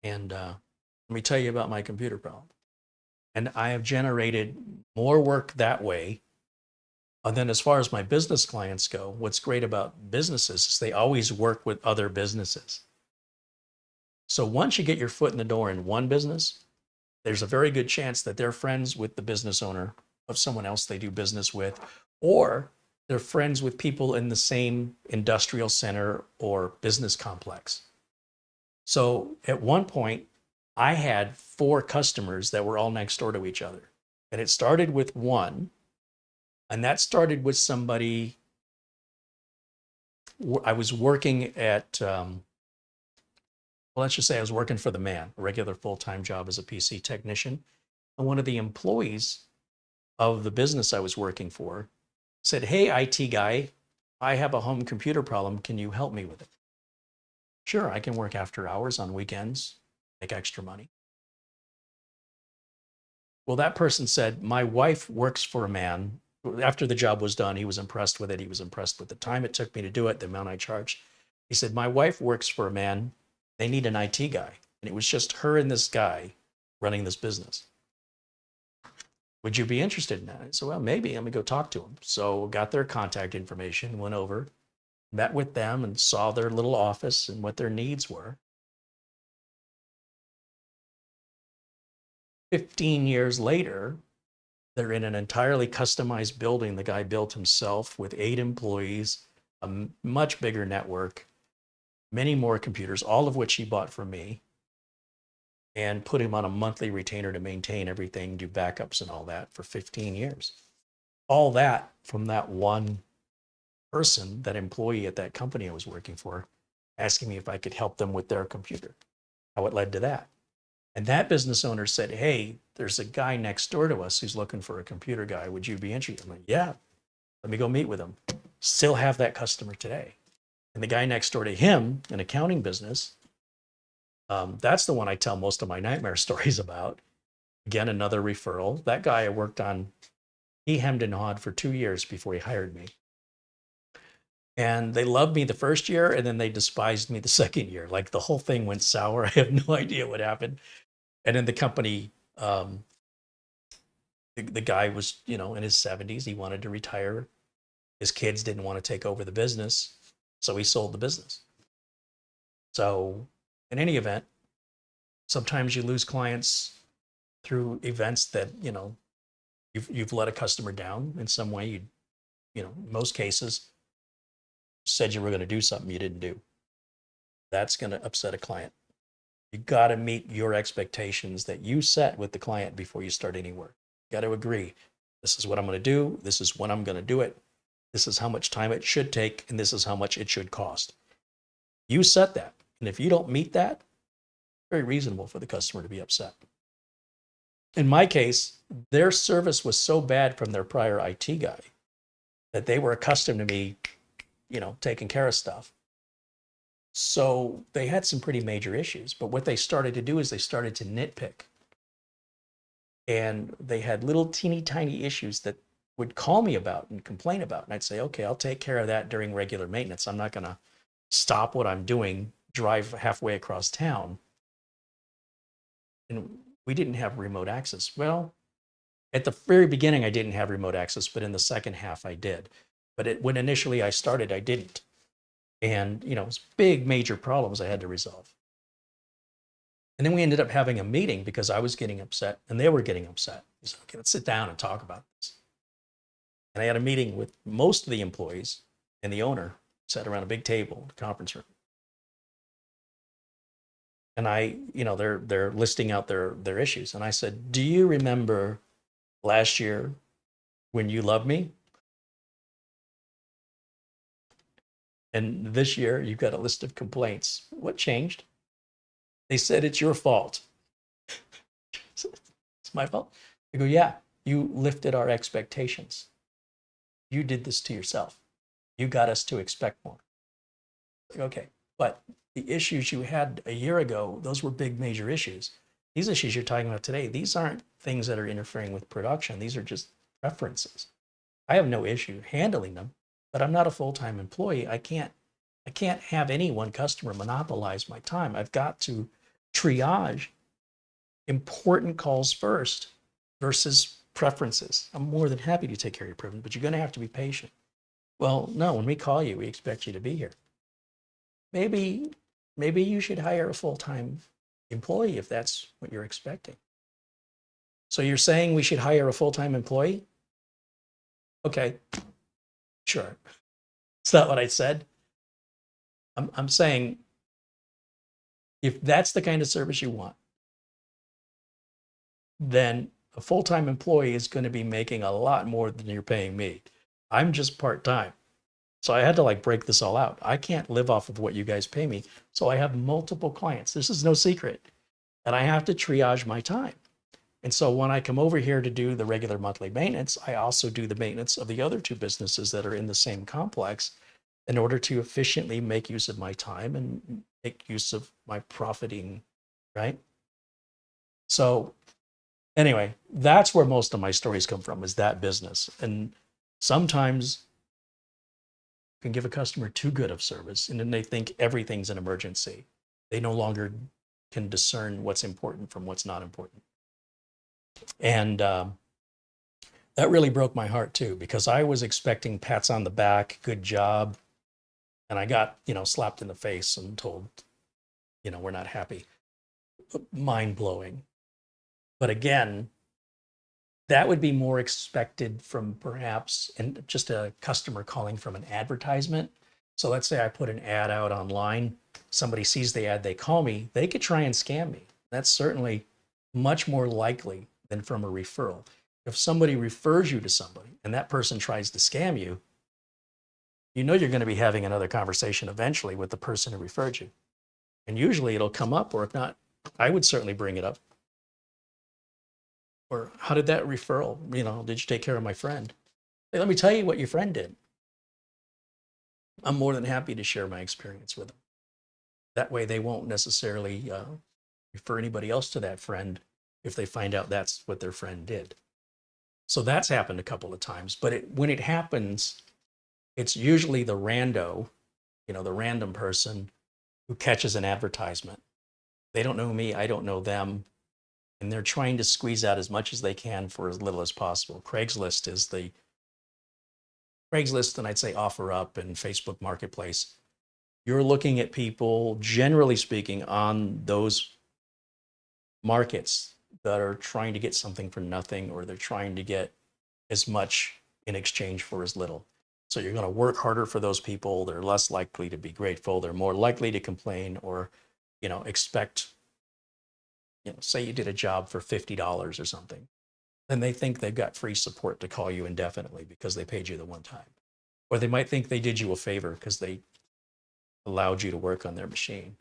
And let me tell you about my computer problem. And I have generated more work that way. And then as far as my business clients go, what's great about businesses is they always work with other businesses. So once you get your foot in the door in one business, there's a very good chance that they're friends with the business owner of someone else they do business with, or they're friends with people in the same industrial center or business complex. So at one point, I had 4 customers that were all next door to each other. And it started with one, and that started with somebody. I was working at, let's just say I was working for the man, a regular full-time job as a PC technician. And one of the employees of the business I was working for said, hey, IT guy, I have a home computer problem. Can you help me with it? Sure, I can work after hours on weekends, make extra money. Well, that person said, my wife works for a man. After the job was done, he was impressed with it. He was impressed with the time it took me to do it, the amount I charged. He said, my wife works for a man. They need an IT guy. And it was just her and this guy running this business. Would you be interested in that? I said, well, maybe. Let me go talk to them. So got their contact information, went over, met with them and saw their little office and what their needs were. 15 years later, they're in an entirely customized building the guy built himself with 8 employees, a much bigger network, many more computers, all of which he bought from me, and put him on a monthly retainer to maintain everything, do backups and all that for 15 years. All that from that one person, that employee at that company I was working for, asking me if I could help them with their computer, how it led to that. And that business owner said, hey, there's a guy next door to us who's looking for a computer guy. Would you be interested? I'm like, yeah, let me go meet with him. Still have that customer today. And the guy next door to him, an accounting business, that's the one I tell most of my nightmare stories about. Again, another referral. That guy I worked on, he hemmed and hawed for 2 years before he hired me. And they loved me the first year, and then they despised me the second year. Like the whole thing went sour. I have no idea what happened. And in the company, the guy was, in his 70s. He wanted to retire. His kids didn't want to take over the business, so he sold the business. So in any event, sometimes you lose clients through events that, you've let a customer down in some way. In most cases, said you were going to do something you didn't do. That's going to upset a client. You got to meet your expectations that you set with the client before you start any work. You got to agree. This is what I'm going to do. This is when I'm going to do it. This is how much time it should take. And this is how much it should cost. You set that. And if you don't meet that, very reasonable for the customer to be upset. In my case, their service was so bad from their prior IT guy that they were accustomed to me, taking care of stuff. So they had some pretty major issues. But what they started to do is they started to nitpick. And they had little teeny tiny issues that would call me about and complain about. And I'd say, okay, I'll take care of that during regular maintenance. I'm not going to stop what I'm doing, drive halfway across town. And we didn't have remote access. Well, at the very beginning, I didn't have remote access, but in the second half, I did. But when initially I started, I didn't. And, it was big, major problems I had to resolve. And then we ended up having a meeting because I was getting upset and they were getting upset. We said, okay, let's sit down and talk about this. And I had a meeting with most of the employees and the owner, sat around a big table, conference room. And they're listing out their issues. And I said, do you remember last year when you loved me? And this year you've got a list of complaints. What changed? They said, it's your fault. It's my fault? I go, yeah, you lifted our expectations. You did this to yourself. You got us to expect more. Like, okay, but the issues you had a year ago, those were big, major issues. These issues you're talking about today, these aren't things that are interfering with production. These are just preferences. I have no issue handling them, but I'm not a full-time employee. I can't have any one customer monopolize my time. I've got to triage important calls first versus preferences. I'm more than happy to take care of your preference, but you're going to have to be patient. Well, no, when we call you, we expect you to be here. Maybe you should hire a full-time employee if that's what you're expecting. So you're saying we should hire a full-time employee? Okay, sure. It's not what I said. I'm saying if that's the kind of service you want, then a full-time employee is going to be making a lot more than you're paying me. I'm just part-time. So I had to break this all out. I can't live off of what you guys pay me. So I have multiple clients. This is no secret. And I have to triage my time. And so when I come over here to do the regular monthly maintenance, I also do the maintenance of the other two businesses that are in the same complex in order to efficiently make use of my time and make use of my profiting, right? So anyway, that's where most of my stories come from, is that business. And sometimes you can give a customer too good of service and then they think everything's an emergency. They no longer can discern what's important from what's not important. And that really broke my heart too, because I was expecting pats on the back, good job. And I got, slapped in the face and told, we're not happy. Mind blowing. But again, that would be more expected from perhaps and just a customer calling from an advertisement. So let's say I put an ad out online, somebody sees the ad, they call me, they could try and scam me. That's certainly much more likely than from a referral. If somebody refers you to somebody and that person tries to scam you, you're going to be having another conversation eventually with the person who referred you. And usually it'll come up, or if not, I would certainly bring it up. Or how did that referral, did you take care of my friend? Hey, let me tell you what your friend did. I'm more than happy to share my experience with them. That way they won't necessarily refer anybody else to that friend if they find out that's what their friend did. So that's happened a couple of times, but when it happens, it's usually the rando, the random person who catches an advertisement. They don't know me, I don't know them. And they're trying to squeeze out as much as they can for as little as possible. Craigslist, and I'd say OfferUp and Facebook Marketplace. You're looking at people, generally speaking, on those markets that are trying to get something for nothing, or they're trying to get as much in exchange for as little. So you're going to work harder for those people. They're less likely to be grateful. They're more likely to complain or, expect, say you did a job for $50 or something. Then they think they've got free support to call you indefinitely because they paid you the one time. Or they might think they did you a favor because they allowed you to work on their machine.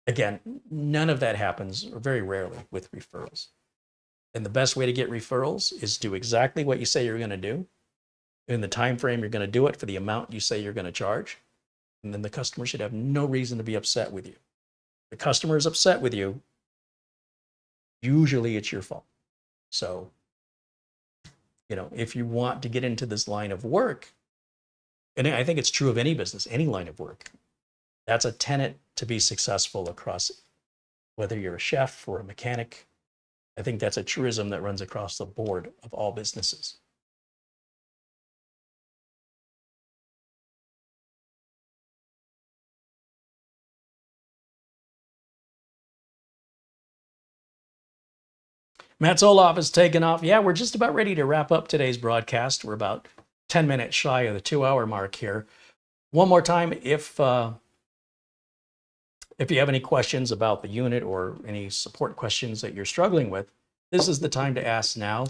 Again, none of that happens, or very rarely, with referrals. And the best way to get referrals is do exactly what you say you're going to do in the time frame you're going to do it for the amount you say you're going to charge. And then the customer should have no reason to be upset with you. If the customer is upset with you, usually it's your fault. So, if you want to get into this line of work, and I think it's true of any business, any line of work, that's a tenet to be successful across, whether you're a chef or a mechanic. I think that's a truism that runs across the board of all businesses. Matt Zoloff has taken off. Yeah, we're just about ready to wrap up today's broadcast. We're about 10 minutes shy of the 2-hour mark here. One more time, if you have any questions about the unit or any support questions that you're struggling with, this is the time to ask now.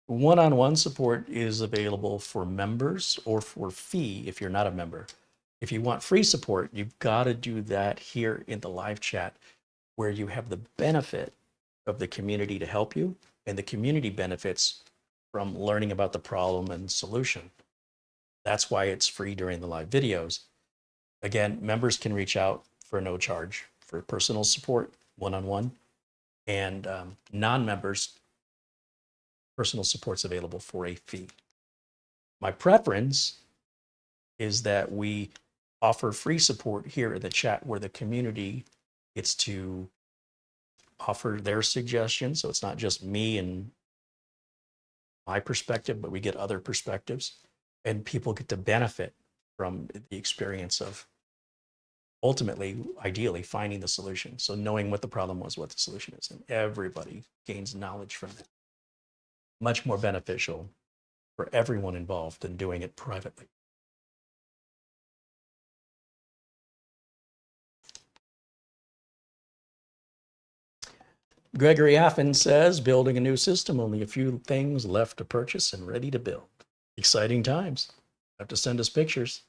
One-on-one support is available for members or for fee if you're not a member. If you want free support, you've got to do that here in the live chat where you have the benefit of the community to help you, and the community benefits from learning about the problem and solution. That's why it's free during the live videos. Again, members can reach out for no charge for personal support, one-on-one, and non-members, personal support's available for a fee. My preference is that we offer free support here in the chat where the community gets to offer their suggestions. So it's not just me and my perspective, but we get other perspectives, and people get to benefit from the experience of ultimately, ideally, finding the solution. So knowing what the problem was, what the solution is, and everybody gains knowledge from it. Much more beneficial for everyone involved than doing it privately. Gregory Affen says, building a new system, only a few things left to purchase and ready to build. Exciting times. Have to send us pictures.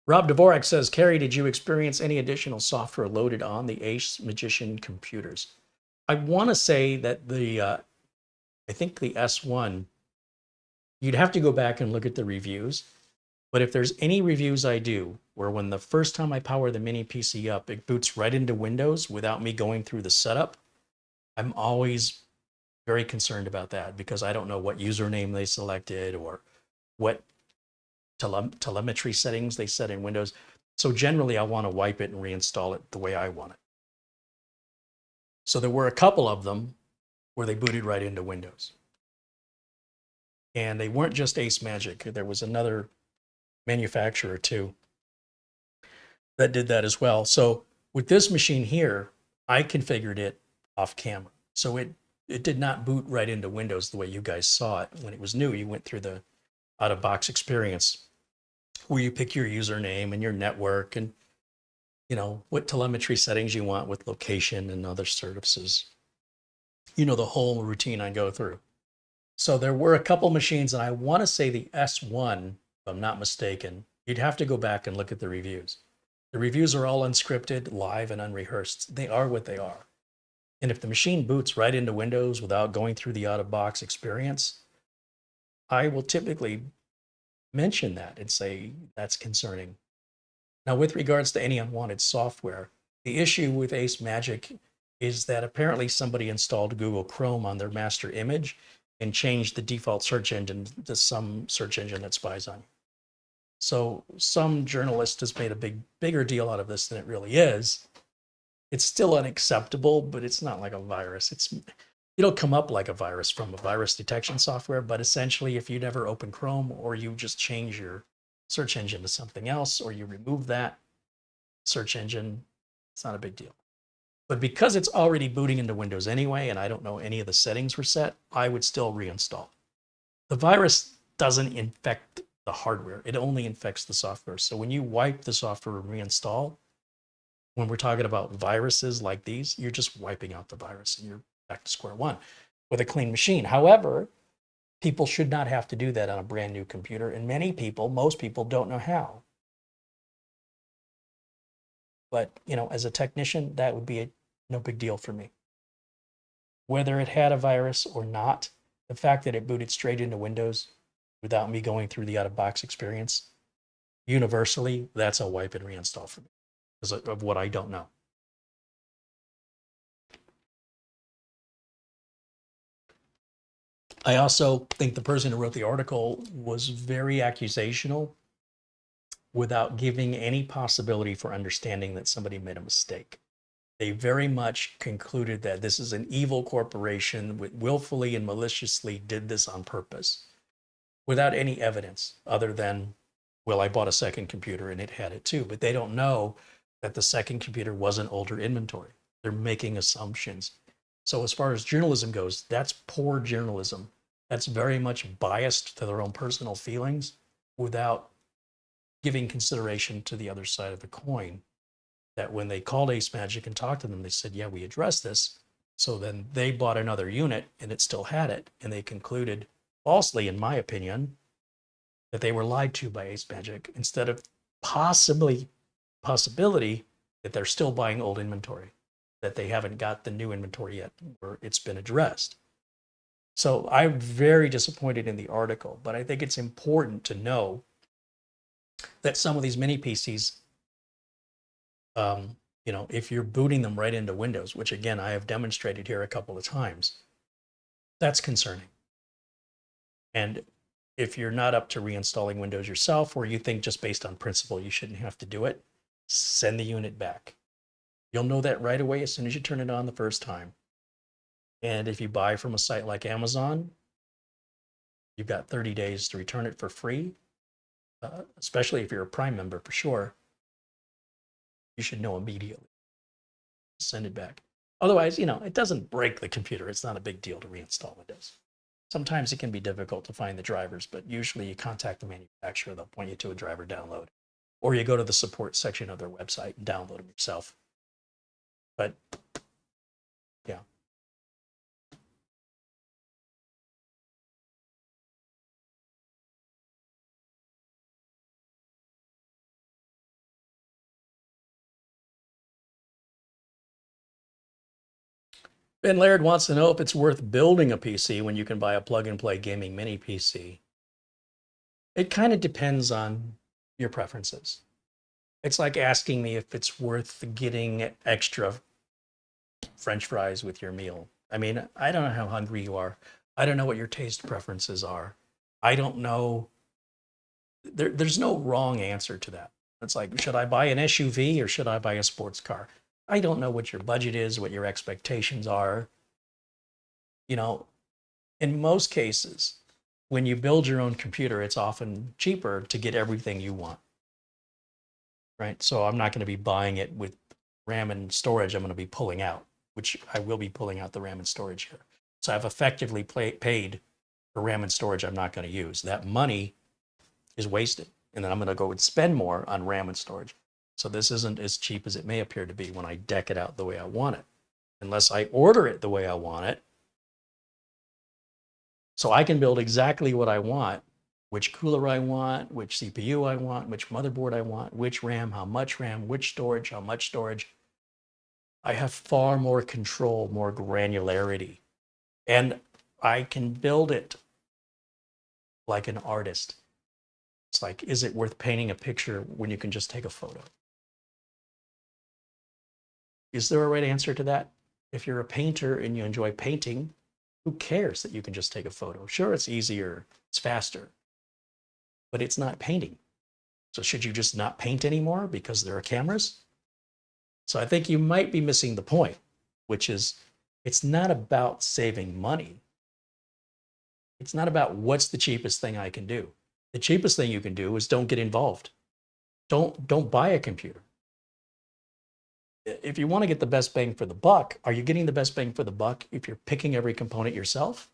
Rob Dvorak says, Carey, did you experience any additional software loaded on the AceMagician computers? I want to say that I think the S1, you'd have to go back and look at the reviews. But if there's any reviews I do where when the first time I power the mini PC up, it boots right into Windows without me going through the setup, I'm always very concerned about that because I don't know what username they selected or what telemetry settings they set in Windows. So generally I want to wipe it and reinstall it the way I want it. So there were a couple of them where they booted right into Windows. And they weren't just AceMagic. There was another manufacturer too that did that as well. So with this machine here, I configured it off camera. So it did not boot right into Windows the way you guys saw it when it was new. You went through the out-of-box experience where you pick your username and your network and what telemetry settings you want with location and other services. The whole routine I go through. So there were a couple machines, and I want to say the S1, if I'm not mistaken, you'd have to go back and look at the reviews. The reviews are all unscripted, live, and unrehearsed. They are what they are. And if the machine boots right into Windows without going through the out-of-box experience, I will typically mention that and say that's concerning. Now, with regards to any unwanted software, the issue with AceMagic is that apparently somebody installed Google Chrome on their master image and changed the default search engine to some search engine that spies on you. So some journalist has made a bigger deal out of this than it really is. It's still unacceptable, but it's not like a virus. It'll come up like a virus from a virus detection software, but essentially if you never open Chrome or you just change your search engine to something else or you remove that search engine, it's not a big deal. But because it's already booting into Windows anyway, and I don't know any of the settings were set, I would still reinstall. The virus doesn't infect the hardware. It only infects the software. So when you wipe the software and reinstall, when we're talking about viruses like these, you're just wiping out the virus and you're back to square one with a clean machine. However, people should not have to do that on a brand new computer. And many people, most people don't know how. But, you know, as a technician, that would be no big deal for me. Whether it had a virus or not, the fact that it booted straight into Windows without me going through the out-of-box experience, universally, that's a wipe and reinstall for me because of what I don't know. I also think the person who wrote the article was very accusational without giving any possibility for understanding that somebody made a mistake. They very much concluded that this is an evil corporation that willfully and maliciously did this on purpose without any evidence other than, well, I bought a second computer and it had it too. But they don't know that the second computer wasn't older inventory. They're making assumptions. So as far as journalism goes, that's poor journalism. That's very much biased to their own personal feelings without giving consideration to the other side of the coin. That when they called AceMagic and talked to them, they said, yeah, we addressed this. So then they bought another unit and it still had it. And they concluded, falsely, in my opinion, that they were lied to by AceMagic instead of possibility that they're still buying old inventory, that they haven't got the new inventory yet where it's been addressed. So I'm very disappointed in the article, but I think it's important to know that some of these mini PCs, you know, if you're booting them right into Windows, which again, I have demonstrated here a couple of times, that's concerning. And if you're not up to reinstalling Windows yourself, or you think just based on principle you shouldn't have to do it, send the unit back. You'll know that right away as soon as you turn it on the first time. And if you buy from a site like Amazon, you've got 30 days to return it for free, especially if you're a Prime member for sure. You should know immediately. Send it back. Otherwise, you know, it doesn't break the computer. It's not a big deal to reinstall Windows. Sometimes it can be difficult to find the drivers, but usually you contact the manufacturer, they'll point you to a driver download. Or you go to the support section of their website and download them yourself. But, yeah. Ben Laird wants to know if it's worth building a PC when you can buy a plug-and-play gaming mini PC. It kind of depends on your preferences. It's like asking me if it's worth getting extra French fries with your meal. I mean, I don't know how hungry you are. I don't know what your taste preferences are. I don't know. There's no wrong answer to that. It's like, should I buy an SUV or should I buy a sports car? I don't know what your budget is, what your expectations are. You know, in most cases, when you build your own computer, it's often cheaper to get everything you want. Right? So I'm not going to be buying it with RAM and storage. I'm going to be pulling out, which I will be pulling out the RAM and storage here. So I've effectively paid for RAM and storage I'm not going to use. That money is wasted. And then I'm going to go and spend more on RAM and storage. So this isn't as cheap as it may appear to be when I deck it out the way I want it, unless I order it the way I want it. So I can build exactly what I want, which cooler I want, which CPU I want, which motherboard I want, which RAM, how much RAM, which storage, how much storage. I have far more control, more granularity, and I can build it like an artist. It's like, is it worth painting a picture when you can just take a photo? Is there a right answer to that? If you're a painter and you enjoy painting, who cares that you can just take a photo? Sure, it's easier, it's faster, but it's not painting. So should you just not paint anymore because there are cameras? So I think you might be missing the point, which is it's not about saving money. It's not about what's the cheapest thing I can do. The cheapest thing you can do is don't get involved. Don't buy a computer. if you want to get the best bang for the buck, are you getting the best bang for the buck if you're picking every component yourself?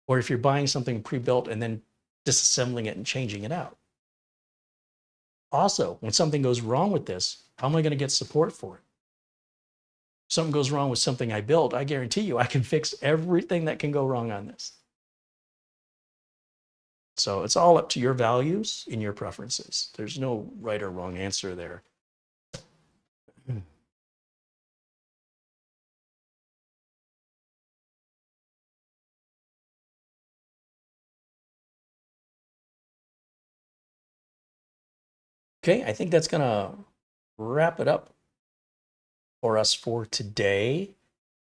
Or if you're buying something pre-built and then disassembling it and changing it out? Also, when something goes wrong with this, how am I going to get support for it? If something goes wrong with something I built, I guarantee you I can fix everything that can go wrong on this. So it's all up to your values and your preferences. There's no right or wrong answer there. Okay, I think that's gonna wrap it up for us for today.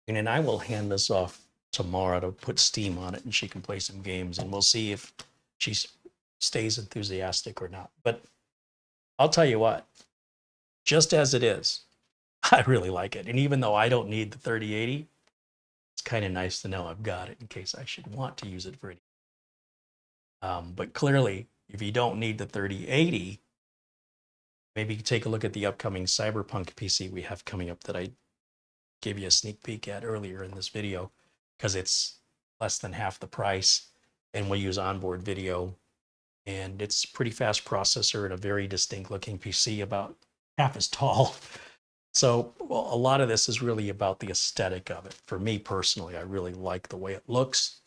And then I will hand this off tomorrow to put steam on it and she can play some games and we'll see if she stays enthusiastic or not. But I'll tell you what, just as it is, I really like it. And even though I don't need the 3080, it's kind of nice to know I've got it in case I should want to use it for anything. But clearly, if you don't need the 3080, maybe take a look at the upcoming Cyberpunk PC we have coming up that I gave you a sneak peek at earlier in this video, because it's less than half the price and we use onboard video. And it's pretty fast processor and a very distinct looking PC, about half as tall. So well, a lot of this is really about the aesthetic of it. For me personally, I really like the way it looks.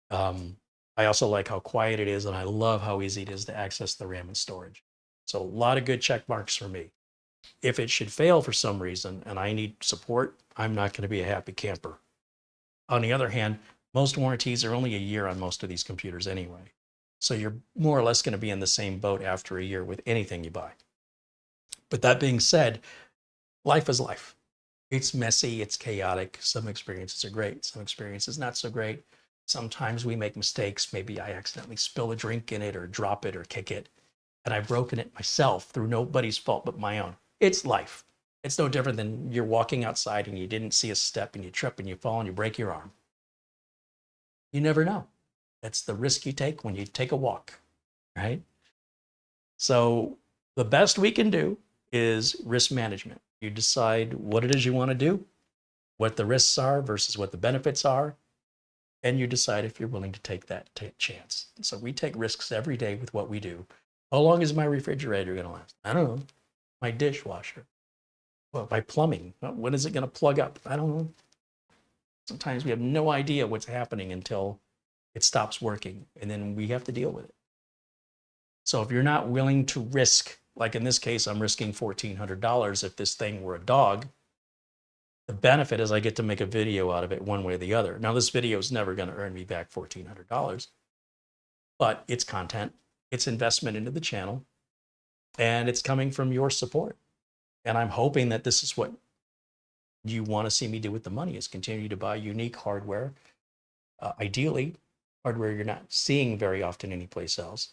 I also like how quiet it is, and I love how easy it is to access the RAM and storage. So a lot of good check marks for me. If it should fail for some reason and I need support, I'm not going to be a happy camper. On the other hand, most warranties are only a year on most of these computers anyway. So you're more or less going to be in the same boat after a year with anything you buy. But that being said, life is life. It's messy, it's chaotic. Some experiences are great, some experiences not so great. Sometimes we make mistakes. Maybe I accidentally spill a drink in it or drop it or kick it, and I've broken it myself through nobody's fault but my own. It's life. It's no different than you're walking outside and you didn't see a step and you trip and you fall and you break your arm. You never know. That's the risk you take when you take a walk, right? So the best we can do is risk management. You decide what it is you want to do, what the risks are versus what the benefits are, and you decide if you're willing to take that chance. So we take risks every day with what we do. How long is my refrigerator going to last? I don't know. My dishwasher. Well, my plumbing. When is it going to plug up? I don't know. Sometimes we have no idea what's happening until it stops working, and then we have to deal with it. So if you're not willing to risk, like in this case, I'm risking $1,400 if this thing were a dog, the benefit is I get to make a video out of it one way or the other. Now, this video is never going to earn me back $1,400, but it's content, it's investment into the channel, and it's coming from your support. And I'm hoping that this is what you want to see me do with the money, is continue to buy unique hardware, ideally hardware you're not seeing very often anyplace else.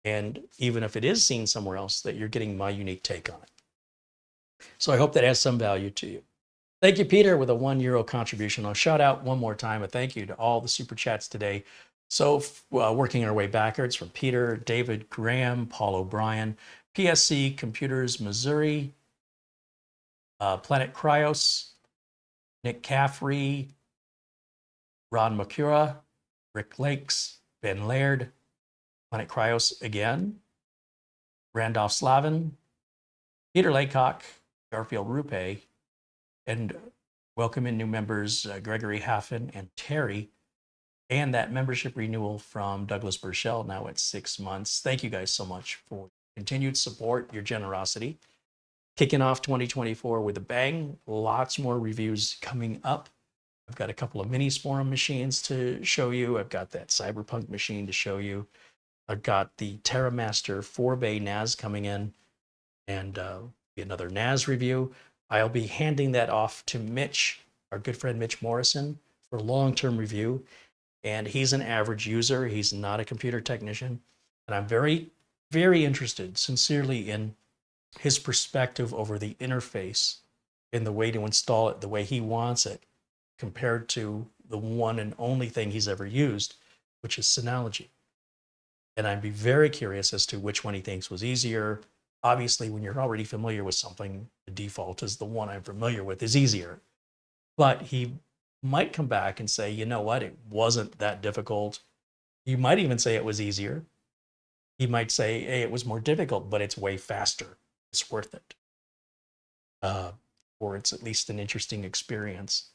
And even if it is seen somewhere else, that you're getting my unique take on it. So I hope that has some value to you. Thank you, Peter, with a €1 contribution. I'll shout out one more time a thank you to all the super chats today. So working our way backwards from Peter, David Graham, Paul O'Brien, PSC Computers Missouri, Planet Cryos, Nick Caffrey, Ron Makura, Rick Lakes, Ben Laird, Planet Cryos again, Randolph Slavin, Peter Laycock, Garfield Rupe, and welcome in new members, Gregory Haffen and Terry, and that membership renewal from Douglas Burchell, now at 6 months. Thank you guys so much for continued support, your generosity. Kicking off 2024 with a bang, lots more reviews coming up. I've got a couple of mini Sporum machines to show you. I've got that Cyberpunk machine to show you. I've got the TerraMaster 4-bay NAS coming in, and another NAS review. I'll be handing that off to Mitch, our good friend Mitch Morrison, for long-term review. And he's an average user. He's not a computer technician. And I'm very, very interested, sincerely, in his perspective over the interface and the way to install it the way he wants it, compared to the one and only thing he's ever used, which is Synology. And I'd be very curious as to which one he thinks was easier, Obviously, when you're already familiar with something, the default is the one I'm familiar with is easier. But he might come back and say, you know what, it wasn't that difficult. You might even say it was easier. He might say, hey, it was more difficult, but it's way faster. It's worth it. Or it's at least an interesting experience.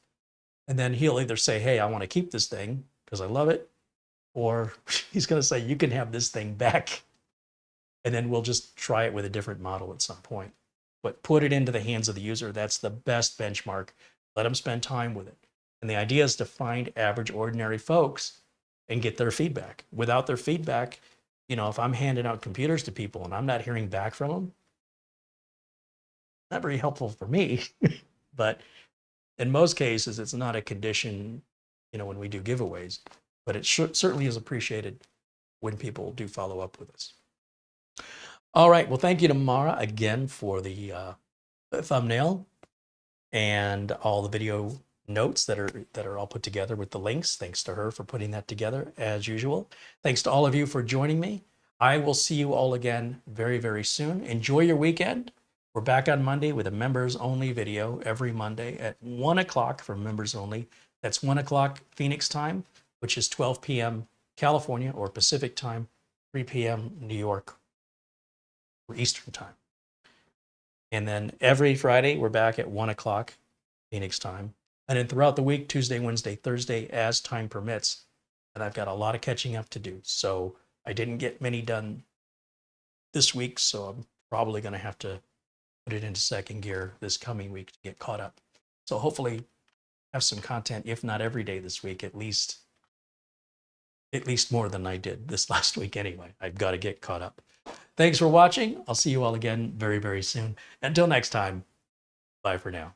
And then he'll either say, hey, I want to keep this thing because I love it. Or he's going to say, you can have this thing back. And then we'll just try it with a different model at some point. But put it into the hands of the user. That's the best benchmark. Let them spend time with it. And the idea is to find average, ordinary folks and get their feedback. Without their feedback, you know, if I'm handing out computers to people and I'm not hearing back from them, not very helpful for me. But in most cases, it's not a condition, you know, when we do giveaways, but it certainly is appreciated when people do follow up with us. All right. Well, thank you to Mara again for the thumbnail and all the video notes that are all put together with the links. Thanks to her for putting that together as usual. Thanks to all of you for joining me. I will see you all again very, very soon. Enjoy your weekend. We're back on Monday with a members only video every Monday at 1 o'clock for members only. That's 1 o'clock Phoenix time, which is 12 p.m. California or Pacific time, 3 p.m. New York or Eastern time. And then every Friday, we're back at 1 o'clock Phoenix time. And then throughout the week, Tuesday, Wednesday, Thursday, as time permits. And I've got a lot of catching up to do. So I didn't get many done this week, so I'm probably going to have to put it into second gear this coming week to get caught up. So hopefully have some content, if not every day this week, at least more than I did this last week anyway. I've got to get caught up. Thanks for watching. I'll see you all again very, very soon. Until next time, bye for now.